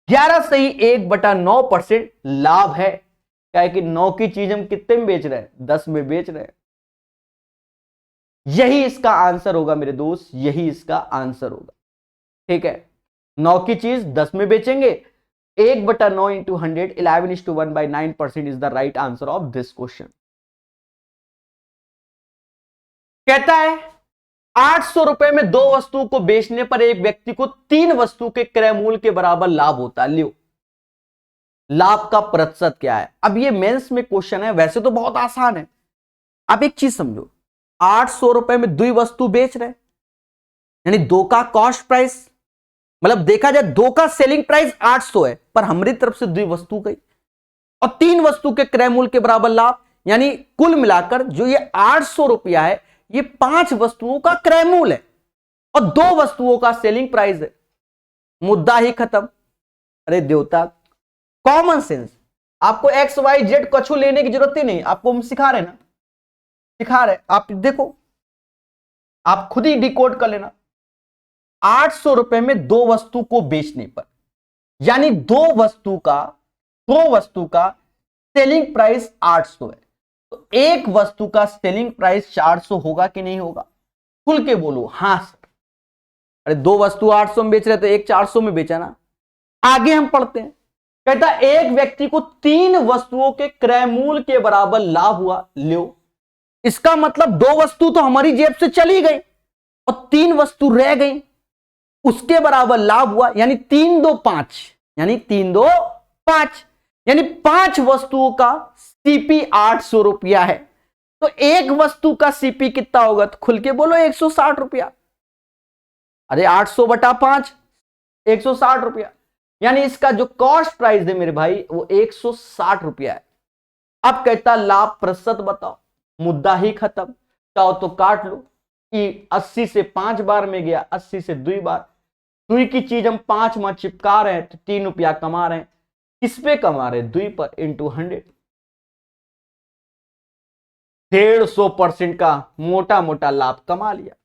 11 से ही 1/9% लाभ है, क्या है कि 9 की चीज हम कितने में बेच रहे हैं, 10 में बेच रहे हैं। यही इसका आंसर होगा मेरे दोस्त, यही इसका आंसर होगा। ठीक है, 9 की चीज 10 में बेचेंगे, 1/9 into 100, 11:1/9% is the right answer of this question. कहता है 800 रुपए में 2 वस्तुओं को बेचने पर एक व्यक्ति को 3 वस्तु के क्रय मूल्य के बराबर लाभ होता है। लियो लाभ का प्रतिशत क्या है। अब ये मेंस में क्वेश्चन है, वैसे तो बहुत आसान है। अब एक चीज समझो, 800 रुपए में 2 वस्तु बेच रहे, यानी 2 का कॉस्ट प्राइस, मतलब देखा जाए 2 का सेलिंग प्राइस 800 है, पर हमारी तरफ से 2 वस्तु गई, और 3 वस्तु के क्रय मूल्य के बराबर लाभ, यानी कुल मिलाकर जो ये 800 रुपया है, ये 5 वस्तुओं का क्रय मूल्य है और 2 वस्तुओं का सेलिंग प्राइस है। मुद्दा ही खत्म। अरे देवता, कॉमन सेंस, आपको एक्स वाई जेड कछु लेने की जरूरत ही नहीं, आपको हम सिखा रहे ना, सिखा रहे, आप देखो, आप खुद ही डिकोड कर लेना। 800 रुपए में 2 वस्तु को बेचने पर, यानी 2 वस्तु का सेलिंग प्राइस 800 है, तो एक वस्तु का सेलिंग प्राइस 400 होगा कि नहीं होगा, खुल के बोलो हां सर। अरे 2 वस्तु 800 में बेच रहे तो एक 400 में बेचा ना। आगे हम पढ़ते हैं, कहता एक व्यक्ति को 3 वस्तुओं के क्रय मूल्य के बराबर लाभ हुआ। लो, इसका मतलब 2 वस्तु तो हमारी जेब से चली गई और 3 वस्तु रह गई, उसके बराबर लाभ हुआ, यानी 3 2 5, यानी 3 2 5, यानी 5 वस्तुओं का सीपी 800 रुपया है, तो एक वस्तु का सीपी कितना होगा, तो खुल के बोलो 160 रुपया। अरे 800/5 160 रुपया, यानी इसका जो कॉस्ट प्राइस है मेरे भाई वो 160 रुपया है। अब कहता लाभ प्रतिशत बताओ, मुद्दा ही खत्म। चाहो तो काट लो कि 80 से 5 बार में गया, 80 से 2 बार, 2 की चीज हम 5 में चिपका रहे हैं तो 3 रुपया कमा रहे हैं। किस पे कमा रहे हैं, 2 पर इंटू 100, 150% का मोटा मोटा लाभ कमा लिया।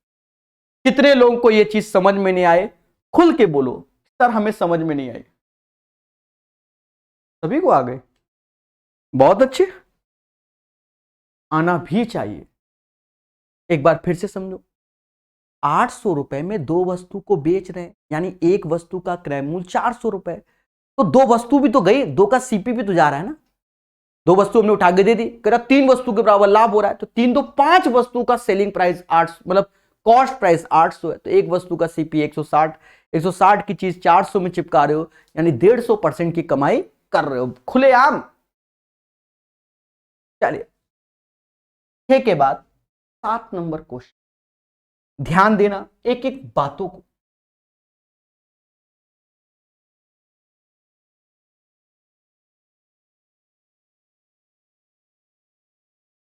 कितने लोगों को यह चीज समझ में नहीं आए, खुल के बोलो सर हमें समझ में नहीं आई। सभी को आ गए, बहुत अच्छे, आना भी चाहिए। एक बार फिर से समझो, 800 रुपए में 2 वस्तु को बेच रहे हैं, यानी एक वस्तु का क्रय मूल्य 400 रुपए, तो 2 वस्तु भी तो गई, 2 का सीपी भी तो जा रहा है ना, 2 वस्तु हमने उठा के दे दी, कह रहा 3 वस्तु के बराबर लाभ हो रहा है, तो 3 2 5 वस्तु का सेलिंग प्राइस 800, मतलब कॉस्ट प्राइस 800 है, तो एक वस्तु का सीपी 160, 160 की चीज 400 में चिपका रहे हो, यानी 150% की कमाई कर रहे हो खुलेआम। चलिए, 6 के बाद 7 नंबर क्वेश्चन, ध्यान देना एक एक बातों को।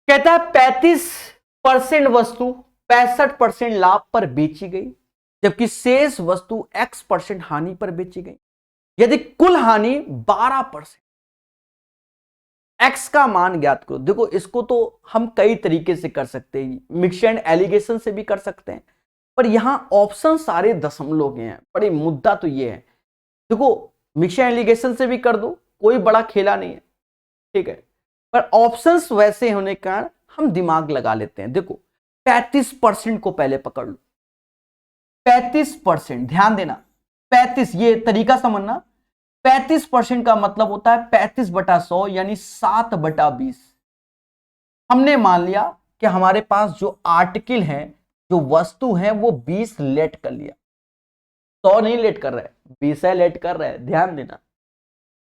कहता है 35% वस्तु 65% लाभ पर बेची गई, जबकि शेष वस्तु X% हानि पर बेची गई। यदि कुल हानि 12%, X का मान ज्ञात करो। देखो इसको तो हम कई तरीके से कर सकते हैं, मिक्स एंड एलिगेशन से भी कर सकते हैं, पर यहां ऑप्शन सारे दशमलव के हैं। बड़े मुद्दा तो ये है, देखो मिक्स एंड एलिगेशन से भी कर दो, कोई बड़ा खेला नहीं है, ठीक है, पर ऑप्शंस वैसे होने के कारण हम दिमाग लगा लेते हैं। देखो 35% को पहले पकड़ लो, 35%, ध्यान देना, 35, ये तरीका समझना, 35% का मतलब होता है 35/100 यानी 7/20। हमने मान लिया कि हमारे पास जो आर्टिकल है, जो वस्तु है, वो 20 लेट कर लिया, 100 नहीं लेट कर रहा है, 20 लेट कर रहा है, ध्यान देना।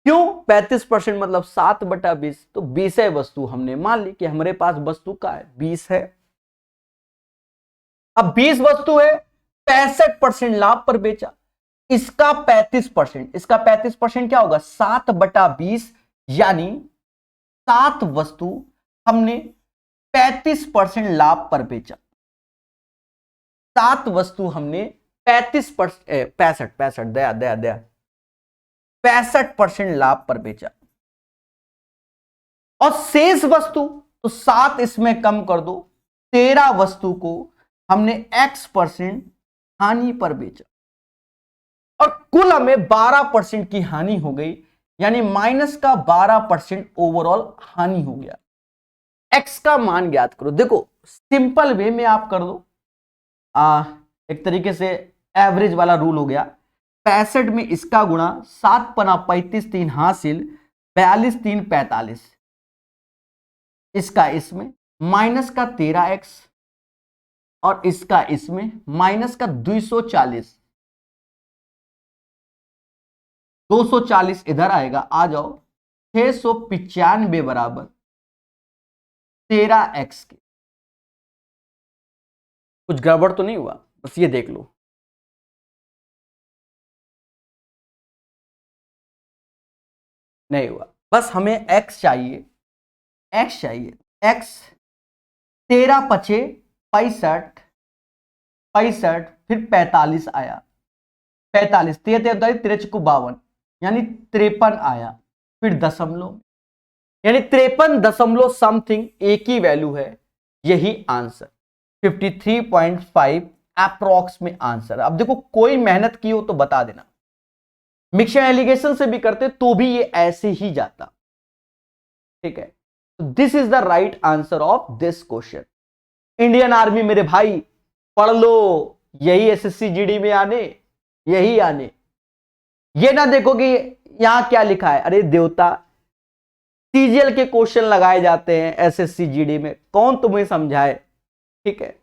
क्यों 35% मतलब 7/20, तो 20 वस्तु हमने मान ली कि हमारे पास वस्तु का है 20 है। अब 20 वस्तु है, 65% लाभ पर बेचा, इसका 35%, इसका 35% क्या होगा 7/20, यानी 7 वस्तु हमने 35% लाभ पर बेचा। 7 वस्तु हमने 65% लाभ पर बेचा, और शेष वस्तु तो 7 इसमें कम कर दो, 13 वस्तु को हमने X% हानि पर बेचा, और कुल हमें 12% की हानि हो गई, यानी माइनस का 12% ओवरऑल हानि हो गया। X का मान ज्ञात करो। देखो सिंपल वे में आप कर दो, एक तरीके से एवरेज वाला रूल हो गया, 65 में इसका गुणा, 7 पना 35, 3 हासिल, 42 3 45, इसका इसमें माइनस का 13x, और इसका इसमें माइनस का 240, 240 इधर आएगा, आ जाओ, 695 बराबर 13x के। कुछ गड़बड़ तो नहीं हुआ, बस ये देख लो, नहीं हुआ, बस हमें x चाहिए, x चाहिए, x 13 पचे 65, 65 फिर 45 आया, 45 13 13 52, यानी 53 आया, फिर दशमलव, यानी 53 दशमलव समथिंग एक ही वैल्यू है, यही आंसर 53.5 अप्रॉक्स में आंसर। अब देखो कोई मेहनत की हो तो बता देना, मिक्स एंड एलिगेशन से भी करते तो भी ये ऐसे ही जाता, ठीक है। This is the right answer of this question. Indian army मेरे भाई पढ़ लो, यही एसएससी जीडी में आने, यही आने, ये ना देखो कि यहां क्या लिखा है, अरे देवता सीजीएल के क्वेश्चन लगाए जाते हैं एसएससी जीडी में, कौन तुम्हें समझाए, ठीक है।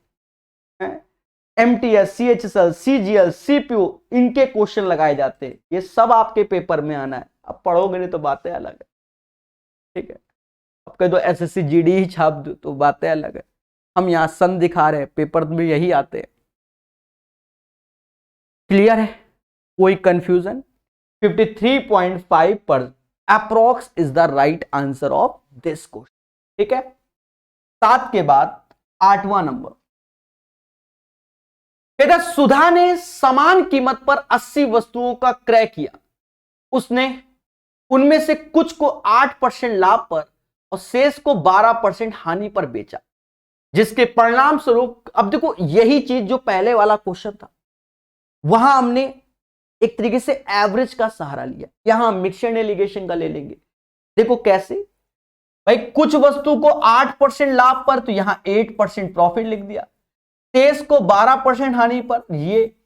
एमटीएस, सीएचएसएल, सीजीएल, सीपीयू, इनके क्वेश्चन लगाए जाते हैं, ये सब आपके पेपर में आना है। अब पढ़ोगे नहीं तो बातें अलग है, ठीक है। अब कह दो एसएससी जीडी ही छाप दो तो बातें अलग है, हम यहां सन दिखा रहे हैं, पेपर में यही आते हैं। क्लियर है, कोई कंफ्यूजन? 53.5 पर approx is the right answer of this question, ठीक है। 7 के बाद 8वां नंबर, कहता सुधा ने समान कीमत पर 80 वस्तुओं का क्रय किया, उसने उनमें से कुछ को 8% लाभ पर और शेष को 12% हानि पर बेचा, जिसके परिणाम स्वरूप, अब देखो यही चीज जो पहले वाला क्वेश्चन था, वहां हमने एक तरीके से एवरेज का सहारा लिया, यहां मिक्स एंड एलिगेशन का ले लेंगे। देखो कैसे भाई, कुछ वस्तु को 8% लाभ पर तो यहां 8% प्रॉफिट लिख दिया, शेष को 12% हानि पर, ये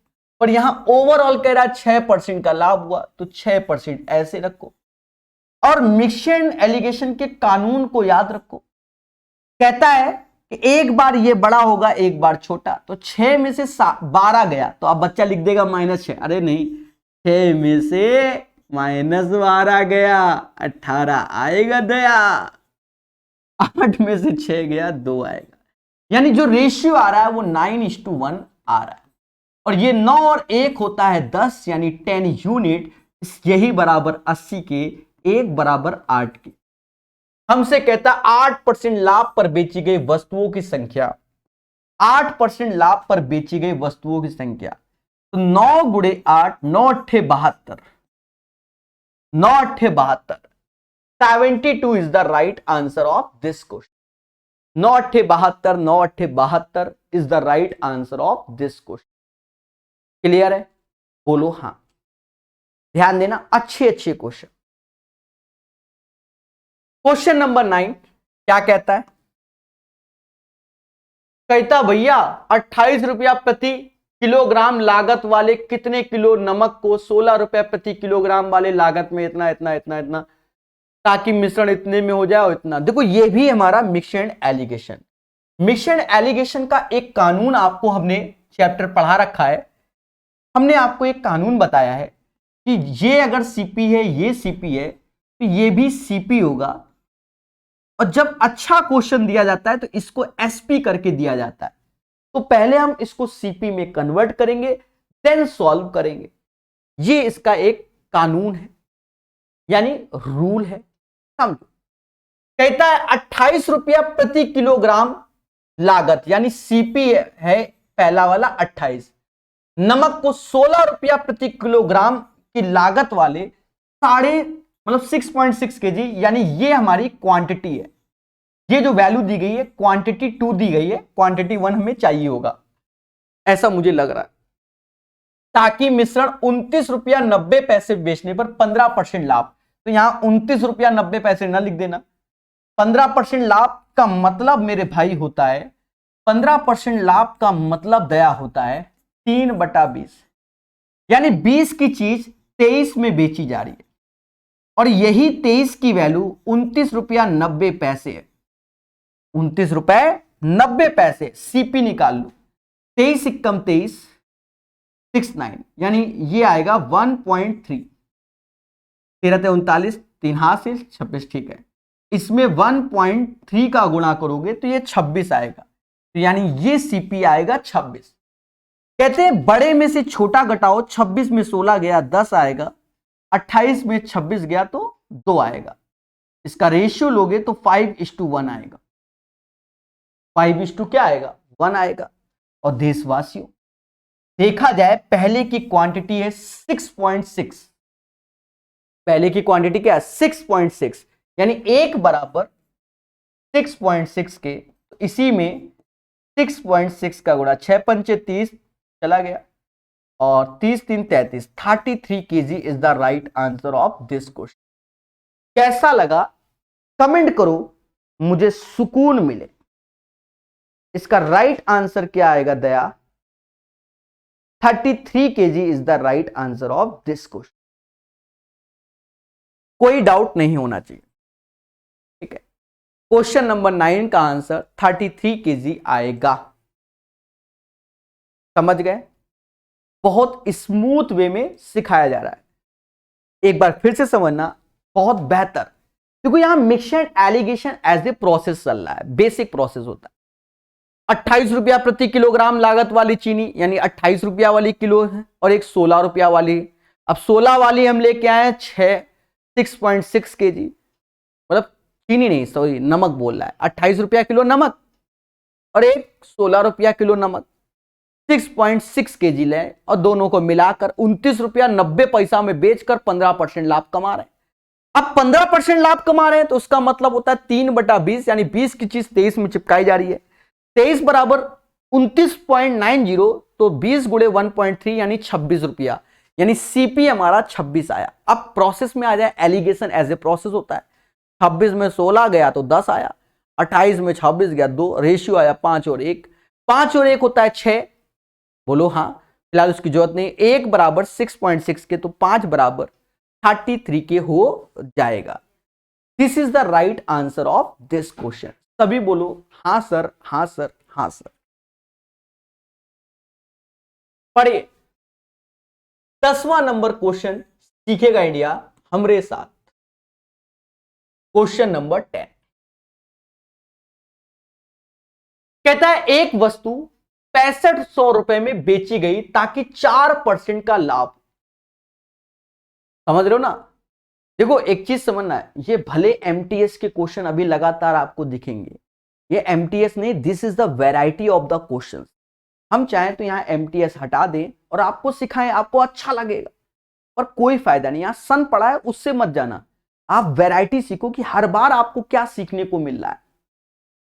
पर यहां ओवरऑल कह रहा है 6% का लाभ हुआ तो 6% ऐसे रखो, और मिक्स एंड एलिगेशन के कानून को याद रखो। कहता है कि एक बार ये बड़ा होगा एक बार छोटा, तो 6 में से 12 गया तो अब बच्चा लिख देगा -6, अरे नहीं, 6 में से -12 गया 18 आएगा दया, 8 में से 6 गया 2 आएगा, यानी जो रेशियो आ रहा है वो 9:1 आ रहा है, और ये 9 और 1 होता है 10, यानी 10 यूनिट, यही बराबर 80 के, 1 बराबर 8 के। हमसे कहता है 8% लाभ पर बेची गई वस्तुओं की संख्या, 8% लाभ पर बेची गई वस्तुओं की संख्या। तो 9 गुणे 8, 9 अट्ठे 72, 9 अट्ठे 72, 72 is the right answer of this question. 9 अट्ठे 72, 9 अट्ठे 72 is the right answer of this question. Clear है? बोलो हां। ध्यान देना, अच्छे अच्छे क्वेश्चन। क्वेश्चन नंबर 9 क्या कहता है? कहता भैया 28 रुपया प्रति किलोग्राम लागत वाले कितने किलो नमक को 16 रुपया प्रति किलोग्राम वाले लागत में इतना इतना इतना इतना, ताकि मिश्रण इतने में हो जाए और इतना। देखो ये भी हमारा mix and allegation, mix and allegation का एक कानून आपको हमने चैप्टर पढ़ा रखा है। हमने आपको एक कानून बताया है कि ये अगर सीपी है, ये सीपी है, तो ये भी सीपी होगा। और जब अच्छा क्वेश्चन दिया जाता है तो इसको एसपी करके दिया जाता है। तो पहले हम इसको सीपी में कन्वर्ट करेंगे, देन सॉल्व करेंगे। ये इसका एक कानून है, यानी रूल है, समझो। कहता है 28 रुपया प्रति किलोग्राम लागत, यानी सीपी है पहला वाला 28, नमक को 16 रुपया प्रति किलोग्राम की लागत वाले 6.6 केजी, यानी ये हमारी क्वांटिटी है। ये जो वैल्यू दी गई है क्वांटिटी 2 दी गई है, क्वांटिटी 1 हमें चाहिए होगा, ऐसा मुझे लग रहा है। ताकि मिश्रण 29 रुपया 90 पैसे बेचने पर 15% लाभ। तो यहां 29 रुपया 90 पैसे ना लिख देना, 15% लाभ का मतलब मेरे भाई होता है, 15% लाभ का मतलब दया होता है 3/20, यानी 20 की चीज 23 में बेची जा रही है और यही 23 की वैल्यू 29 रुपया 90 पैसे है। 29 रुपए 90 पैसे सीपी निकाल लो, 23 एकम 23, 69, यानी ये आएगा 1.3, 13 39, 3 हासिल 26, ठीक है। इसमें 1.3 का गुणा करोगे तो ये 26 आएगा, तो यानी ये सीपी आएगा 26। कहते हैं बड़े में से छोटा घटाओ, 26 में 16 गया 10 आएगा, 28 में 26 गया तो 2 आएगा। इसका रेशियो लोगे तो 5:1 आएगा, 5 क्या आएगा, 1 आएगा। और देशवासियों देखा जाए पहले की क्वांटिटी है 6.6, पहले की क्वांटिटी क्या है 6.6, यानी 1 बराबर 6.6 के, तो इसी में 6.6 का गुणा 6 पंचे 30 चला गया और 30 3 33, 33 kg is the right answer of this question. कैसा लगा कमेंट करो, मुझे सुकून मिले। इसका राइट आंसर क्या आएगा दया? 33 kg is the right answer of this question. कोई डाउट नहीं होना चाहिए, ठीक है। क्वेश्चन नंबर 9 का आंसर 33 kg आएगा। समझ गए? बहुत स्मूथ वे में सिखाया जा रहा है, एक बार फिर से समझना, बहुत बेहतर। क्योंकि यहां mix and alligation as a process चल रहा है, बेसिक प्रोसेस होता है। 28 रुपया प्रति किलोग्राम लागत वाली चीनी, यानी 28 रुपया वाली किलो है, और एक 16 रुपया वाली। अब 16 वाली हम लेके आए 6.6 kg, मतलब चीनी नहीं, सॉरी नमक बोल रहा है, 28 रुपया किलो नमक और एक 16 रुपया किलो नमक, 6.6 kg ले, और दोनों को मिलाकर 29 रुपया 90 पैसा में बेचकर 15% लाभ कमा रहे हैं। अब 15% लाभ कमा रहे हैं तो उसका मतलब होता है 3/20, यानी 20 की चीज 23 में चिपकाई जा रही है। 23 बराबर 29.90, तो 20 गुणे 1.3 यानी 26 रुपया, यानी सीपी हमारा 26 आया। अब प्रोसेस में आ जाए, एलिगेशन एज ए प्रोसेस होता है। 26 में 16 गया तो 10 आया, 28 में 26 गया 2, रेशियो आया 5 और 1, 5 और 1 होता है 6। बोलो हाँ, फिलहाल उसकी जरूरत नहीं। 1 बराबर 6.6 के, तो 5 बराबर 33 के हो जाएगा। This is the right answer of this question. सभी बोलो हाँ सर, हाँ सर, हाँ सर। पढ़िए 10वां नंबर क्वेश्चन, सीखेगा इंडिया हमरे साथ। क्वेश्चन नंबर 10 कहता है एक वस्तु 6500 रुपए में बेची गई ताकि 4% का लाभ। समझ रहे हो ना? देखो एक चीज समझना है, ये भले एमटीएस के क्वेश्चन अभी लगातार आपको दिखेंगे, ये एमटीएस नहीं, this is the variety of the question. हम चाहें तो यहाँ एमटीएस हटा दें और आपको सिखाएं, आपको अच्छा लगेगा, पर कोई फायदा नहीं। यहाँ सन पड़ा है उससे मत जाना, आप वैरायटी सीखो कि हर बार आपको क्या सीखने को मिल रहा है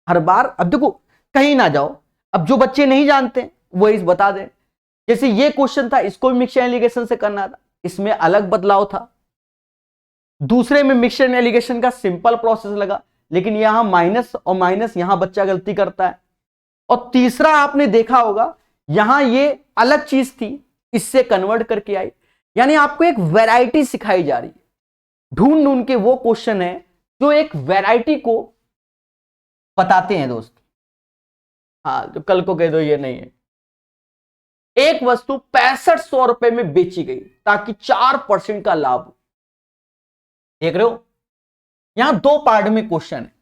हर बार। अब देखो कहीं ना जाओ, अब जो बच्चे नहीं जानते वो इस बता दें। जैसे ये क्वेश्चन था, इसको भी मिक्सचर एलिगेशन से करना था, इसमें अलग बदलाव था। दूसरे में मिक्सचर एलिगेशन का सिंपल प्रोसेस लगा, लेकिन यहां माइनस और माइनस, यहां बच्चा गलती करता है। और तीसरा आपने देखा होगा, यहां ये अलग चीज थी, इससे कन्वर्ट करके आई। यानी आपको एक वैरायटी सिखाई जा रही है। ढूंढ ढूंढ के वो क्वेश्चन है जो एक वैरायटी को बताते हैं दोस्त। हाँ, जो कल को कह दो ये नहीं है। एक वस्तु 6500 रुपए में बेची गई ताकि 4% का लाभ हो। देख रहे हो, यहां दो पार्ट में क्वेश्चन है।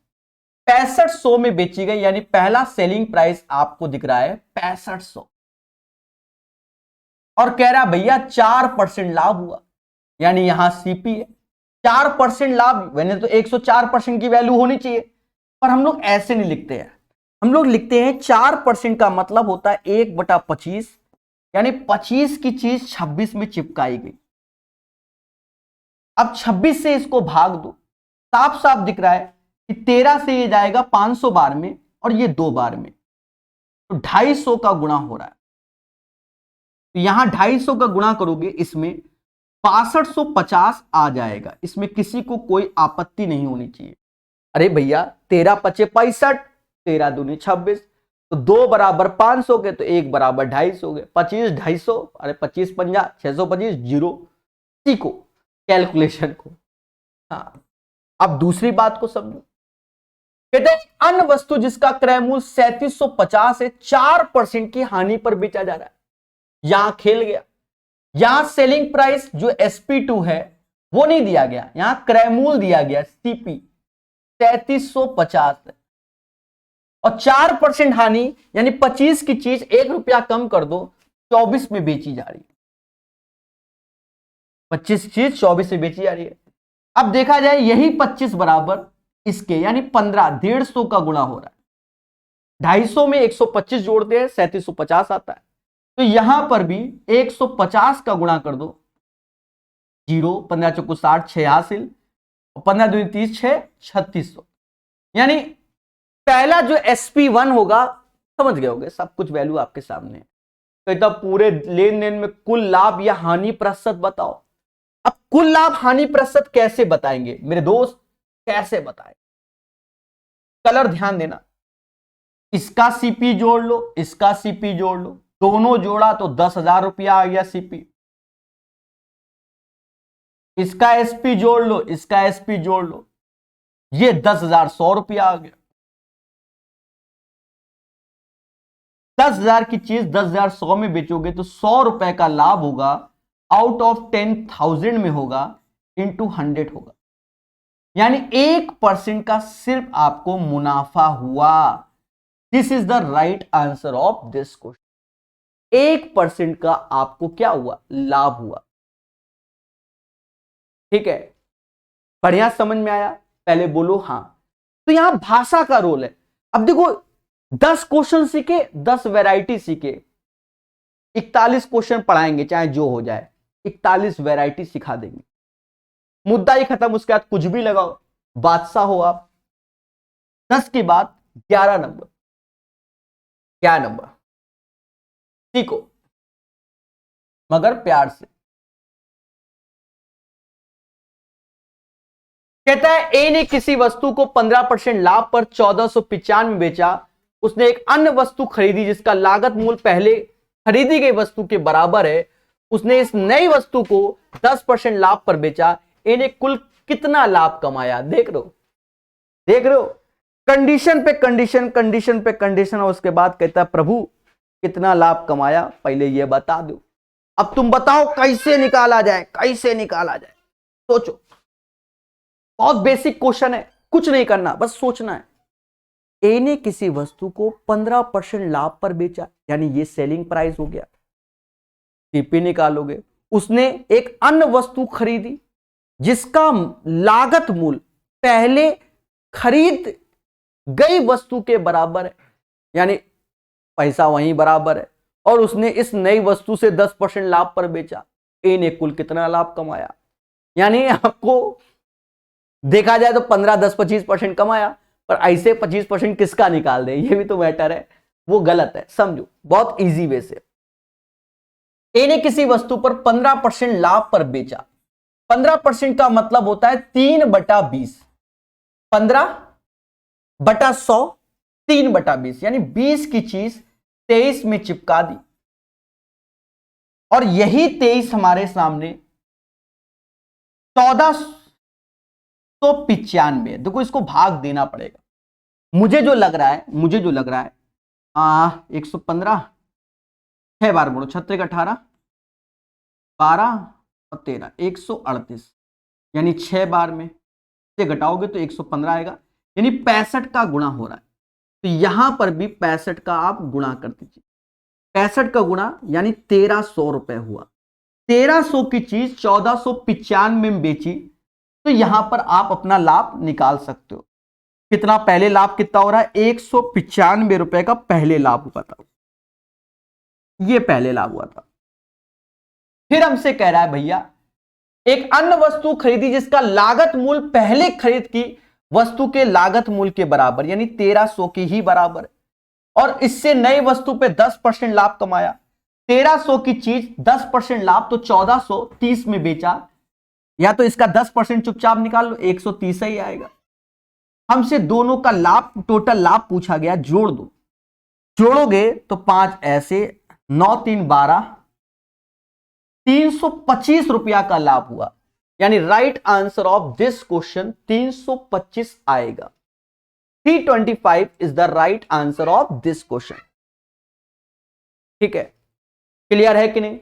6500 में बेची गई, यानी पहला सेलिंग प्राइस आपको दिख रहा है 6500, और कह रहा भैया 4% लाभ हुआ, यानी यहां सीपी है। 4% लाभ, मैंने तो 104% की वैल्यू होनी चाहिए, पर हम लोग ऐसे नहीं लिखते हैं। हम लोग लिखते हैं 4% का मतलब होता है 1/25, यानी 25 की चीज 26 में चिपकाई गई। अब 26 से इसको भाग दो, साफ साफ दिख रहा है कि 13 से ये जाएगा 500 बार में और ये 2 बार में, तो 250 का गुणा हो रहा है। तो यहां 250 का गुणा करोगे, इसमें 6550 आ जाएगा। इसमें किसी को कोई आपत्ति नहीं होनी चाहिए। अरे भैया 13 पचे 65, 13 दूनी 26, तो 2 बराबर 500 के, तो 1 बराबर 250 हो गए। 25 250, अरे 25 50 625, जीरो। सीखो कैलकुलेशन को। हाँ, अब दूसरी बात को समझो। कहते हैं अन्य वस्तु जिसका क्रय मूल्य 3750 है, 4% की हानि पर बेचा जा रहा है। यहां खेल गया, यहां सेलिंग प्राइस जो SP2 है वो नहीं दिया गया, यहां क्रय मूल्य दिया गया CP 3750 है, और 4% हानि, यानी 25 की चीज 1 रुपया कम कर दो, 24 में बेची जा रही है। 25 चीज 24 में बेची जा रही है। अब देखा जाए यही 25 बराबर इसके, यानी 15, 150 का गुणा हो रहा है। 250 में 125 जोड़ते हैं, 3750 आता है। तो यहां पर भी 150 का गुणा कर दो, जीरो, 15 चौको 60, 6 हासिल, 15 दूनी 30, 6 3600। यानी पहला जो SP1 होगा, समझ गए होगे, सब कुछ वैल्यू आपके सामने है। कहता पूरे लेन देन में कुल लाभ या हानि प्रतिशत बताओ। अब कुल लाभ हानि प्रतिशत कैसे बताएंगे मेरे दोस्त, कैसे बताएं? कलर ध्यान देना, इसका CP जोड़ लो, इसका CP जोड़ लो, दोनों जोड़ा तो 10,000 रुपया आ गया CP। इसका SP जोड़ लो, इसका SP जोड़ लो, ये 10,100 रुपया आ गया। 10,000 की चीज 10,100 में बेचोगे तो 100 रुपए का लाभ होगा, आउट ऑफ 10,000 में होगा, इंटू 100 होगा, यानी 1% का सिर्फ आपको मुनाफा हुआ। This is the right answer of this question. 1% का आपको क्या हुआ, लाभ हुआ। ठीक है, बढ़िया समझ में आया? पहले बोलो हाँ। तो यहां भाषा का रोल है। अब देखो 10 क्वेश्चन सीखे, 10 वैरायटी सीखे, 41 क्वेश्चन पढ़ाएंगे चाहे जो हो जाए, 41 वैरायटी सिखा देंगे, मुद्दा ही खत्म। उसके बाद कुछ भी लगाओ, बादशाह हो आप। 10 के बाद 11 नंबर, क्या नंबर? सीखो मगर प्यार से। कहता है ए ने किसी वस्तु को 15% लाभ पर 1495 में बेचा। उसने एक अन्य वस्तु खरीदी जिसका लागत मूल्य पहले खरीदी गई वस्तु के बराबर है। उसने इस नई वस्तु को 10% लाभ पर बेचा। ए ने कुल कितना लाभ कमाया? देख रहे हो, देख रहे हो, कंडीशन पे कंडीशन, कंडीशन पे कंडीशन, और उसके बाद कहता है प्रभु कितना लाभ कमाया, पहले ये बता दो। अब तुम बताओ कैसे निकाला जाए, कैसे निकाला जाए, सोचो। बहुत बेसिक क्वेश्चन है, कुछ नहीं करना, बस सोचना है। ए ने किसी वस्तु को 15% लाभ पर बेचा, यानी ये सेलिंग प्राइस हो गया। सीपी निकालोगे। उसने एक अन्य वस्तु खरीदी जिसका लागत मूल्य पहले खरीद गई वस्तु के बराबर है, यानी पैसा वहीं बराबर है, और उसने इस नई वस्तु से 10% लाभ पर बेचा, ए ने कुल कितना लाभ कमाया। यानी आपको देखा जाए तो 15, 10, 25% कमाया, पर ऐसे 25% किसका निकाल दें, ये भी तो मैटर है, वो गलत है। समझो बहुत इजी वे से, ए ने किसी वस्तु पर 15% लाभ पर बेचा। 15% का मतलब होता है 3/20, 15/100, 3/20, यानी 20 की चीज 23 में चिपका दी, और यही 23 हमारे सामने 1495, देखो इसको भाग देना पड़ेगा। मुझे जो लग रहा है 115, 6 बार बोलो, 36, 18, 12 और 13, 138, यानी 6 बार में से घटाओगे तो 115 आएगा, यानी 65 का गुणा हो रहा है। तो यहां पर भी 65 का आप गुणा कर दीजिए, 65 का गुणा यानी 1300 रुपए हुआ। 1300 की चीज 1495 में बेची, तो यहां पर आप अपना लाभ निकाल सकते हो। कितना पहले लाभ कितना हो रहा है, 195 रुपए का पहले लाभ हुआ था, ये पहले लाभ हुआ था। फिर हमसे कह रहा है भैया एक अन्य वस्तु खरीदी जिसका लागत मूल्य पहले खरीद की वस्तु के लागत मूल्य के बराबर, यानी 1300 की ही बराबर है, और इससे नई वस्तु पे 10% लाभ कमाया। 1300 की चीज 10% लाभ, तो 1430 में बेचा, या तो इसका 10% चुपचाप निकाल लो, 130 ही आएगा। हमसे दोनों का लाभ, टोटल लाभ पूछा गया, जोड़ दो, जोड़ोगे तो 5 ऐसे, 9 3 12, 325 रुपया का लाभ हुआ, यानी right answer of this question 325 आएगा। 325 is the right answer of this question. ठीक है, क्लियर है कि नहीं?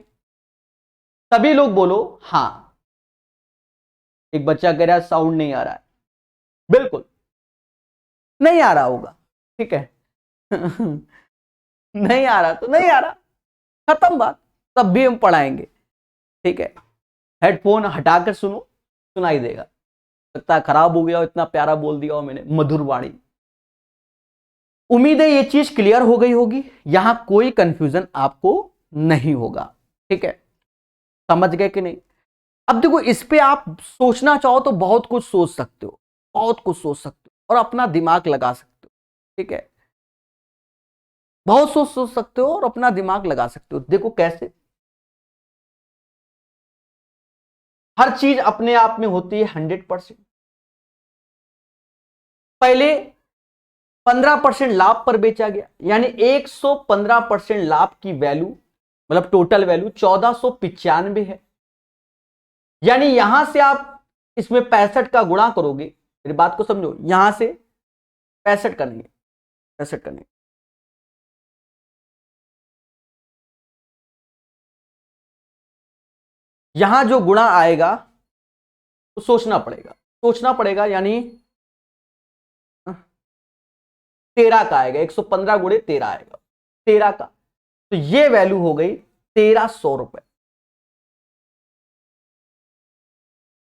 सभी लोग बोलो हां। एक बच्चा कह रहा है साउंड नहीं आ रहा है, बिल्कुल नहीं आ रहा होगा, ठीक है। नहीं आ रहा तो नहीं आ रहा, खत्म बात, तब भी हम पढ़ाएंगे, ठीक है। हेडफोन हटाकर सुनो, सुनाई देगा। लगता है खराब हो गया, इतना प्यारा बोल दिया हो मैंने, मधुर वाणी। उम्मीद है ये चीज क्लियर हो गई होगी, यहां कोई कंफ्यूजन आपको नहीं होगा, ठीक है। समझ गए कि नहीं? अब देखो, इस पे आप सोचना चाहो तो बहुत कुछ सोच सकते हो, बहुत कुछ सोच सकते हो, और अपना दिमाग लगा सकते हो, ठीक है। बहुत सोच सकते हो और अपना दिमाग लगा सकते हो। देखो कैसे, हर चीज अपने आप में होती है 100%। पहले 15% लाभ पर बेचा गया, यानी 115% लाभ की वैल्यू, मतलब टोटल वैल्यू 1495 है। यानी यहां से आप इसमें 65 का गुणा करोगे, मेरी बात को समझो, यहां से 65 करेंगे, 65 करेंगे, यहां जो गुणा आएगा तो सोचना पड़ेगा, सोचना पड़ेगा, यानी 13 का आएगा, 115 गुणे 13 आएगा, 13 का, तो ये वैल्यू हो गई 1300 रुपए।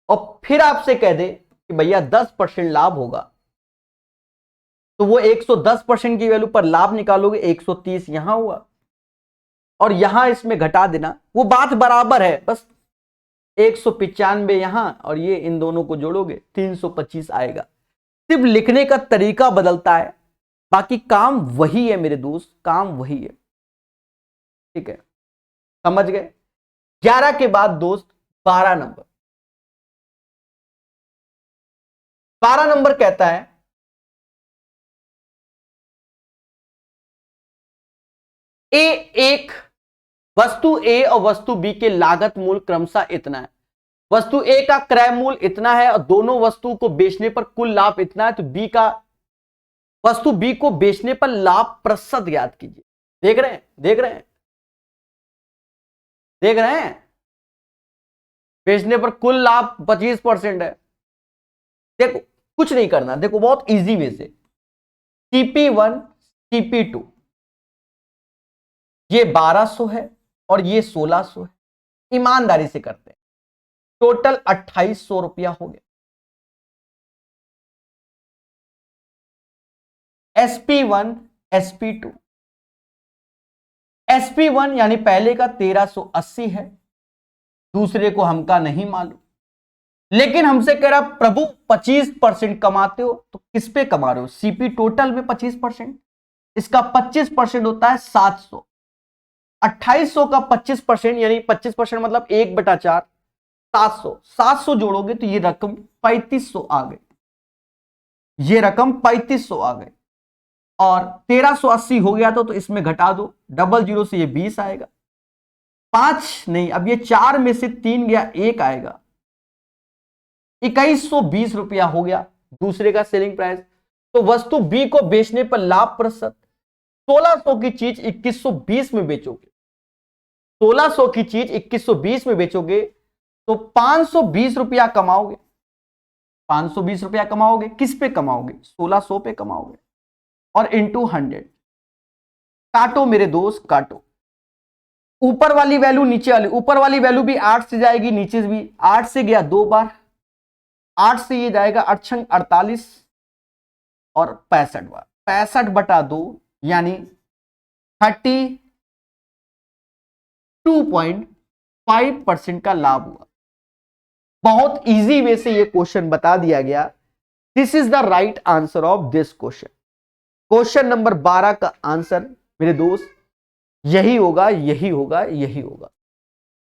और फिर आपसे कह दे कि भैया 10% लाभ होगा, तो वो 110% की वैल्यू पर लाभ निकालोगे, 130 यहां हुआ, और यहां इसमें घटा देना, वो बात बराबर है, बस 195 यहां, और ये इन दोनों को जोड़ोगे 325 आएगा। सिर्फ लिखने का तरीका बदलता है, बाकी काम वही है मेरे दोस्त, काम वही है, ठीक है। समझ गए? 11 के बाद दोस्त 12 नंबर। 12 नंबर कहता है ए एक वस्तु ए और वस्तु बी के लागत मूल्य क्रमशः इतना है। वस्तु ए का क्रय मूल्य इतना है और दोनों वस्तु को बेचने पर कुल लाभ इतना है, तो बी का, वस्तु बी को बेचने पर लाभ प्रतिशत ज्ञात कीजिए। देख रहे हैं, देख रहे हैं, देख रहे हैं, बेचने पर कुल लाभ 25% है। देखो कुछ नहीं करना, देखो बहुत इजी वे से, CP1 CP2 ये 1200 है और ये 1600 है, ईमानदारी से करते हैं। टोटल 2800 रुपया हो गया। SP1 SP2, SP1 यानी पहले का 1380 है, दूसरे को हमका नहीं मालूम, लेकिन हमसे कह रहा प्रभु 25% कमाते हो तो किस पे कमा रहे हो? सीपी टोटल में 25%, इसका 25% होता है 700, 2800 का 25% यानी 25% मतलब 1/4, 700, 700 जोड़ोगे तो ये रकम 3500 आ गई, ये रकम 3500 आ गई। और 1380 हो गया तो इसमें घटा दो, डबल जीरो से ये 20 आएगा, 5 नहीं, अब ये 4 में से 3 गया, 1 आएगा, 2120 रुपया हो गया दूसरे का सेलिंग प्राइस। तो वस्तु बी को बेचने पर लाभ प्रतिशत, 1600 की चीज 2120 में बेचोगे, 1600 की चीज 2120 में बेचोगे तो 520 रुपया कमाओगे, 520 रुपया कमाओगे, किस पे कमाओगे? 1600 पे कमाओगे, और इंटू 100, काटो मेरे दोस्त काटो, ऊपर वाली वैल्यू नीचे वाली, ऊपर वाली वैल्यू भी 8 से जाएगी, नीचे भी 8 से गया 2 बार, 8 से ये जाएगा 8 छंग 48 और 65 बार, 65/2 यानी 32.5% का लाभ हुआ। बहुत इजी वे से ये क्वेश्चन बता दिया गया। This is the right answer of this question. Question number 12 का आंसर मेरे दोस्त यही होगा, यही होगा, यही होगा।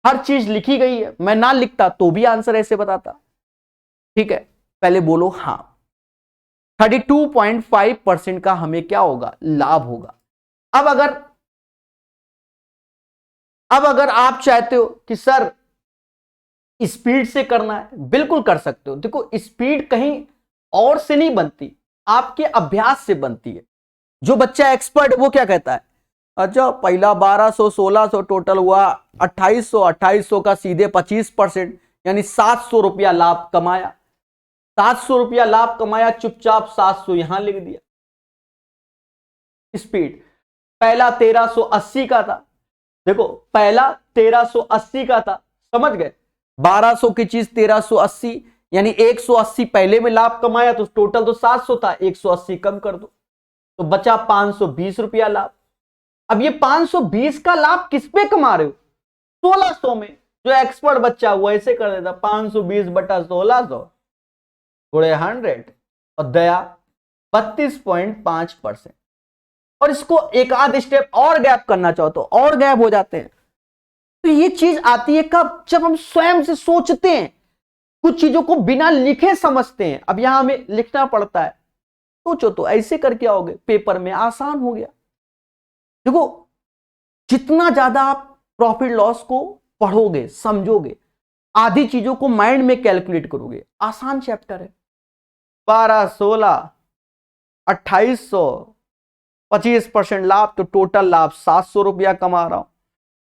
हर चीज लिखी गई है, मैं ना लिखता तो भी आंसर ऐसे बताता। ठीक है, पहले बोलो हाँ। 32.5% का हमें क्या होगा? लाभ होगा। अब अगर आप चाहते हो कि सर स्पीड से करना है, बिल्कुल कर सकते हो। देखो स्पीड कहीं और से नहीं बनती, आपके अभ्यास से बनती है। जो बच्चा एक्सपर्ट है वो क्या कहता है, अच्छा पहला 1200 1600 टोटल हुआ 2800, 2800 का सीधे 25% यानी 700 रुपया लाभ कमाया, 700 रुपया लाभ कमाया, चुपचाप 700 यहां लिख दिया। स्पीड पहला 1380 का था, देखो पहला 1380 का था, समझ गए? 1200 की चीज 1380 यानी 180 पहले में लाभ कमाया, तो टोटल तो 700 था, 180 कम कर दो तो बचा 520 रुपया लाभ। अब ये 520 का लाभ किस पे कमा रहे हो? 1600 में। जो एक्सपर्ट बच्चा वो ऐसे कर देता 520/1600 गुणे 100 और दया 32.5%। और इसको एक आध स्टेप और गैप करना चाहो तो और गैप हो जाते हैं। तो ये चीज आती है कब? जब हम स्वयं से सोचते हैं, कुछ चीजों को बिना लिखे समझते हैं। अब यहां हमें लिखना पड़ता है, सोचो तो ऐसे करके आओगे पेपर में, आसान हो गया। देखो जितना ज्यादा आप प्रॉफिट लॉस को पढ़ोगे, समझोगे, आधी चीजों को माइंड में कैलकुलेट करोगे, आसान चैप्टर है। 12 16 2800 25% लाभ, तो टोटल लाभ 700 रुपया कमा रहा हूं।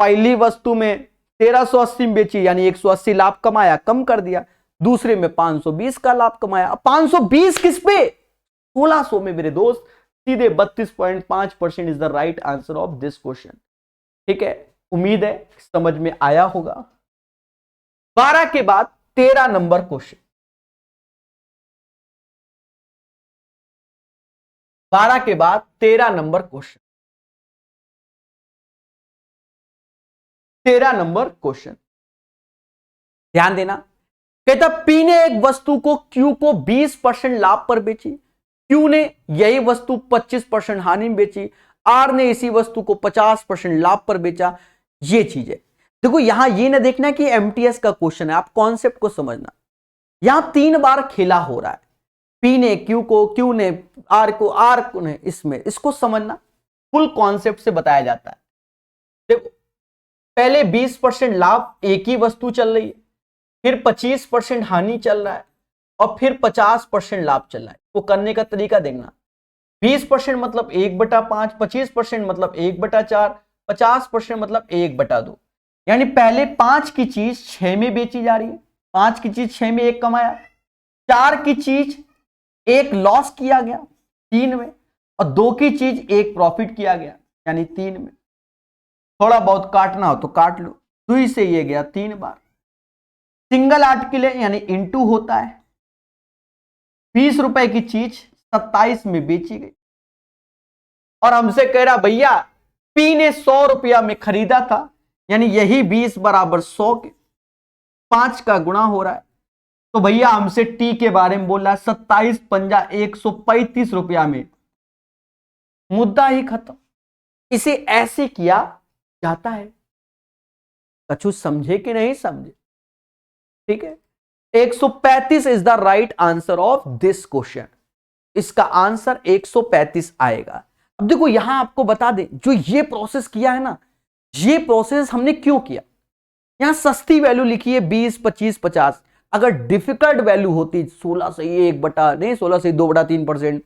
पहली वस्तु में 1380 में बेची यानी 180 लाभ कमाया, कम कर दिया। दूसरे में 520 का लाभ कमाया। 520 किस पे? 1600 में मेरे दोस्त। सीधे 32.5% is the right answer of this question. ठीक है, उम्मीद है समझ में आया होगा। 12 के बाद 13 नंबर क्वेश्चन। 12 के बाद 13 नंबर क्वेश्चन। 13 नंबर क्वेश्चन ध्यान देना। कहता पी ने एक वस्तु को क्यू को 20% लाभ पर बेची, क्यू ने यही वस्तु 25% हानि में बेची, आर ने इसी वस्तु को 50% लाभ पर बेचा। ये चीज है। देखो यहां ये ना देखना कि एमटीएस का क्वेश्चन है, आप कॉन्सेप्ट को समझना। यहां 3 बार खेला हो रहा है, पी ने क्यू को, क्यू ने आर को, आर को ने इसमें, इसको समझना। फुल कॉन्सेप्ट से बताया जाता है। देखो पहले 20% लाभ एक ही वस्तु चल रही है, फिर 25% हानि चल रहा है, और फिर 50% लाभ चल रहा है। वो करने का तरीका देखना। 20% मतलब 1/5, 25% मतलब 1/4, 50% मतलब 1/2। यानी पहले 5 की चीज 6 में बेची जा रही है, 5 की चीज 6 में 1 कमाया, 4 की चीज 1 लॉस किया गया 3 में, और 2 की चीज 1 प्रॉफिट किया गया यानी 3 में। थोड़ा बहुत काटना हो तो काट लो। 2 से ये गया 3 बार, सिंगल आर्टिकल है यानी इंटू होता है। 20 रुपए की चीज 27 में बेची गई और हमसे कह रहा भैया पी ने 100 रुपया में खरीदा था, यानी यही 20 बराबर 100 के 5 का गुणा हो रहा है। तो भैया हमसे टी के बारे में बोल रहा है 27 पंजा 135 रुपया में, मुद्दा ही खत्म। इसे ऐसे किया जाता है। कछु समझे कि नहीं समझे? ठीक है, 135 is the right answer of this question. इसका आंसर 135 आएगा। अब देखो यहां आपको बता दें, जो ये प्रोसेस किया है ना, ये प्रोसेस हमने क्यों किया? यहां सस्ती वैल्यू लिखी है 20, 25, 50। अगर डिफिकल्ट वैल्यू होती 16 से 16 से 2/3%,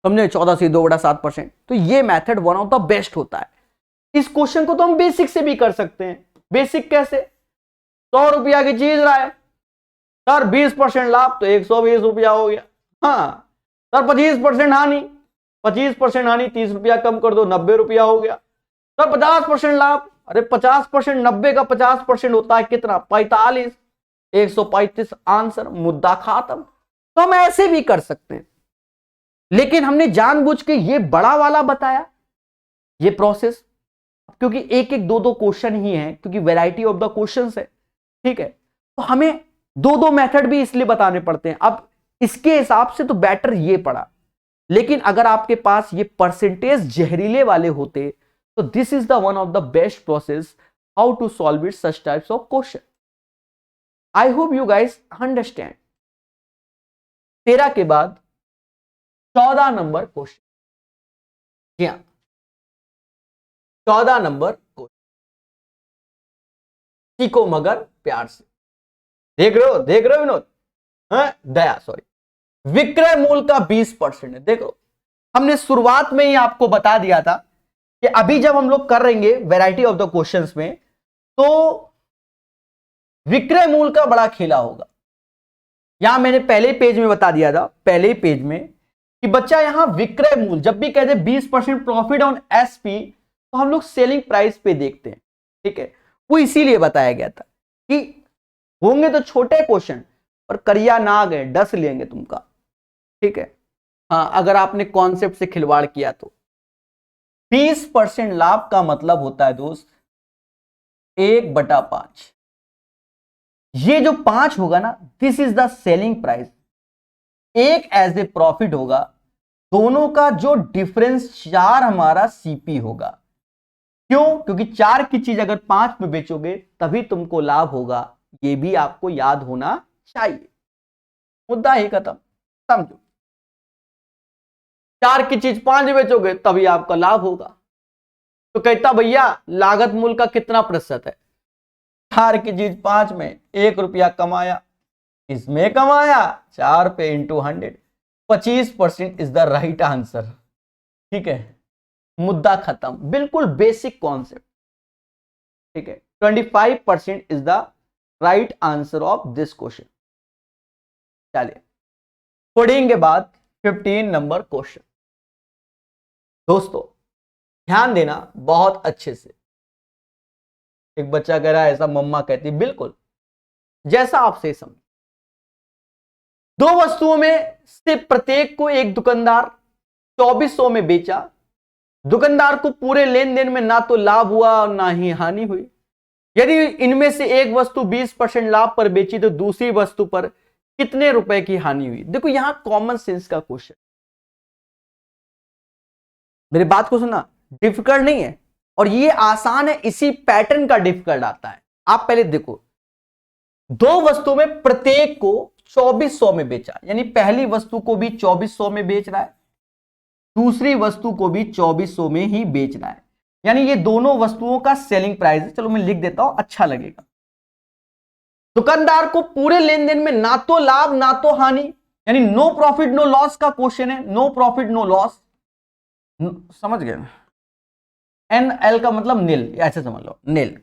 समझे, 14 से 2/7%, तो ये method one of the best होता है। इस क्वेश्चन को तो हम बेसिक से भी कर सकते हैं। बेसिक कैसे? 100 रुपया की चीज रहा है सर, 20% लाभ तो 120 रुपया हो गया। हाँ सर 25% हानि, 25% हानि 30 रुपया कम कर दो, 90 रुपया हो गया। सर 50% लाभ, अरे 50%, 90 का 50% होता है कितना? 45, 135 आंसर, मुद्दा खत्म। तो हम ऐसे भी कर सकते हैं, लेकिन हमने जानबूझ के ये बड़ा वाला बताया ये प्रोसेस, क्योंकि एक एक दो दो क्वेश्चन ही है, क्योंकि वैरायटी ऑफ द क्वेश्चंस है। ठीक है, तो हमें दो दो मेथड भी इसलिए बताने पड़ते हैं। अब इसके हिसाब से तो बेटर ये पड़ा, लेकिन अगर आपके पास ये परसेंटेज जहरीले वाले होते तो this is the one of the best process how to solve it such types of question. I hope you guys understand. 13 के बाद 14 नंबर क्वेश्चन। जी हाँ, 14 नंबर क्वेश्चन, सीखो मगर प्यार से। देख रहे हो विनोद? दया सॉरी, विक्रय मूल्य का 20% है। देखो हमने शुरुआत में ही आपको बता दिया था कि अभी जब हम लोग कर रहेंगे वैरायटी ऑफ द क्वेश्चंस में, तो विक्रय मूल्य का बड़ा खेला होगा। यहां मैंने पहले पेज में बता दिया था, पहले पेज में, कि बच्चा यहां विक्रय मूल्य जब भी कहते 20% प्रॉफिट ऑन एसपी, तो हम लोग सेलिंग प्राइस पे देखते हैं। ठीक है, वो इसीलिए बताया गया था कि होंगे तो छोटे क्वेश्चन पर करिया ना आ गए डस लेंगे तुमका। ठीक है, हाँ अगर आपने कॉन्सेप्ट से खिलवाड़ किया तो। 20% लाभ का मतलब होता है दोस्त 1/5। ये जो 5 होगा ना, this is the selling price, एक एज ए प्रॉफिट होगा। दोनों का जो डिफरेंस 4 हमारा सीपी होगा। क्यों? क्योंकि 4 की चीज अगर 5 में बेचोगे तभी तुमको लाभ होगा। ये भी आपको याद होना चाहिए। मुद्दा ही खत्म, समझो। 4 की चीज 5 में बेचोगे तभी आपका लाभ होगा। तो कहता भैया लागत मूल्य का कितना प्रतिशत है? 4 की चीज 5 में, 1 रुपया कमाया, इसमें कमाया 4 पे into 100, 25% is the right answer. ठीक है, मुद्दा खत्म, बिल्कुल बेसिक कॉन्सेप्ट। ठीक है, 25% is the right answer of this question. चलिए 14 के बाद 15 नंबर क्वेश्चन। दोस्तों ध्यान देना बहुत अच्छे से। एक बच्चा कह रहा है ऐसा मम्मा कहती, बिल्कुल जैसा आप सही समझ। 2 वस्तुओं में से प्रत्येक को एक दुकानदार 2400 में बेचा। दुकानदार को पूरे लेन देन में ना तो लाभ हुआ और ना ही हानि हुई। यदि इनमें से एक वस्तु 20% लाभ पर बेची तो दूसरी वस्तु पर कितने रुपए की हानि हुई? देखो यहां कॉमन सेंस का क्वेश्चन, मेरी बात को सुना, डिफिकल्ट नहीं है और ये आसान है, इसी पैटर्न का डिफिकल्ट आता है। आप पहले देखो, 2 वस्तु में प्रत्येक को 2400 में बेचा, यानी पहली वस्तु को भी 2400 में बेच रहा है, दूसरी वस्तु को भी 2400 में ही बेच रहा है, यानी ये दोनों वस्तुओं का सेलिंग प्राइस है। चलो मैं लिख देता हूं, अच्छा लगेगा। दुकानदार को पूरे लेन देन में ना तो लाभ ना तो हानि, यानी नो प्रॉफिट नो लॉस का क्वेश्चन है। नो प्रॉफिट नो लॉस, समझ गए? NL का मतलब नील, ऐसे समझ लो, नील,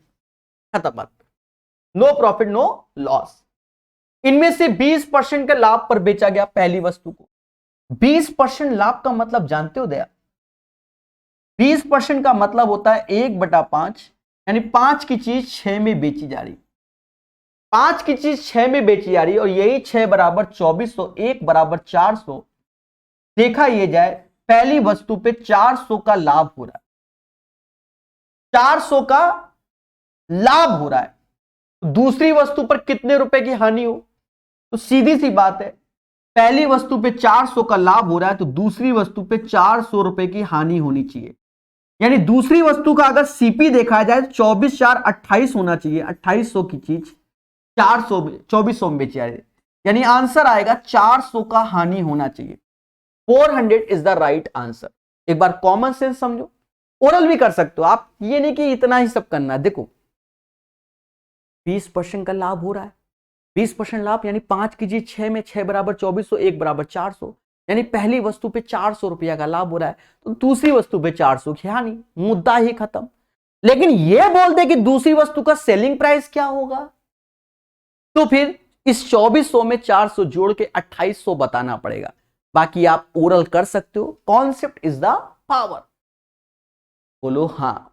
खत्म बात। No profit no loss. इनमें से 20% के लाभ पर बेचा गया पहली वस्तु को। 20% लाभ का मतलब जानते हो दया? 20% का मतलब होता है 1/5, यानी 5 की चीज 6 में बेची जा रही। 5 की चीज 6 में बेची जा रही है और यही 6 बराबर 2400, 1 बराबर 400। देखा ये जाए पहली वस्तु पे 400 का लाभ हो रहा है, 400 का लाभ हो रहा है, दूसरी वस्तु पर कितने रुपए की हानि हो? तो सीधी सी बात है, पहली वस्तु पे 400 का लाभ हो रहा है तो दूसरी वस्तु पे 400 रुपए की हानि होनी चाहिए। यानी दूसरी वस्तु का अगर सीपी देखा जाए तो 24/4 = 28 होना चाहिए। 2800 की चीज 2400 में बेची जा रही है, यानी आंसर आएगा 400 का हानि होना चाहिए। 400 इज द राइट आंसर। एक बार कॉमन सेंस समझो, ओरल भी कर सकते हो आप, ये नहीं कि इतना ही सब करना है। देखो 20% का लाभ हो रहा है, 20% लाभ यानी 5 की चीज 6 में 6 बराबर 2400, 1 बराबर 400, यानी पहली वस्तु पे 400 रुपया का लाभ हो रहा है तो दूसरी वस्तु पे 400 की हानि, मुद्दा ही खत्म। लेकिन यह बोल दे कि दूसरी वस्तु का सेलिंग प्राइस क्या होगा, तो फिर इस 2400 में 400 जोड़ के 2800 बताना पड़ेगा। बाकी आप ओरल कर सकते हो, कॉन्सेप्ट इज द पावर। बोलो हाँ।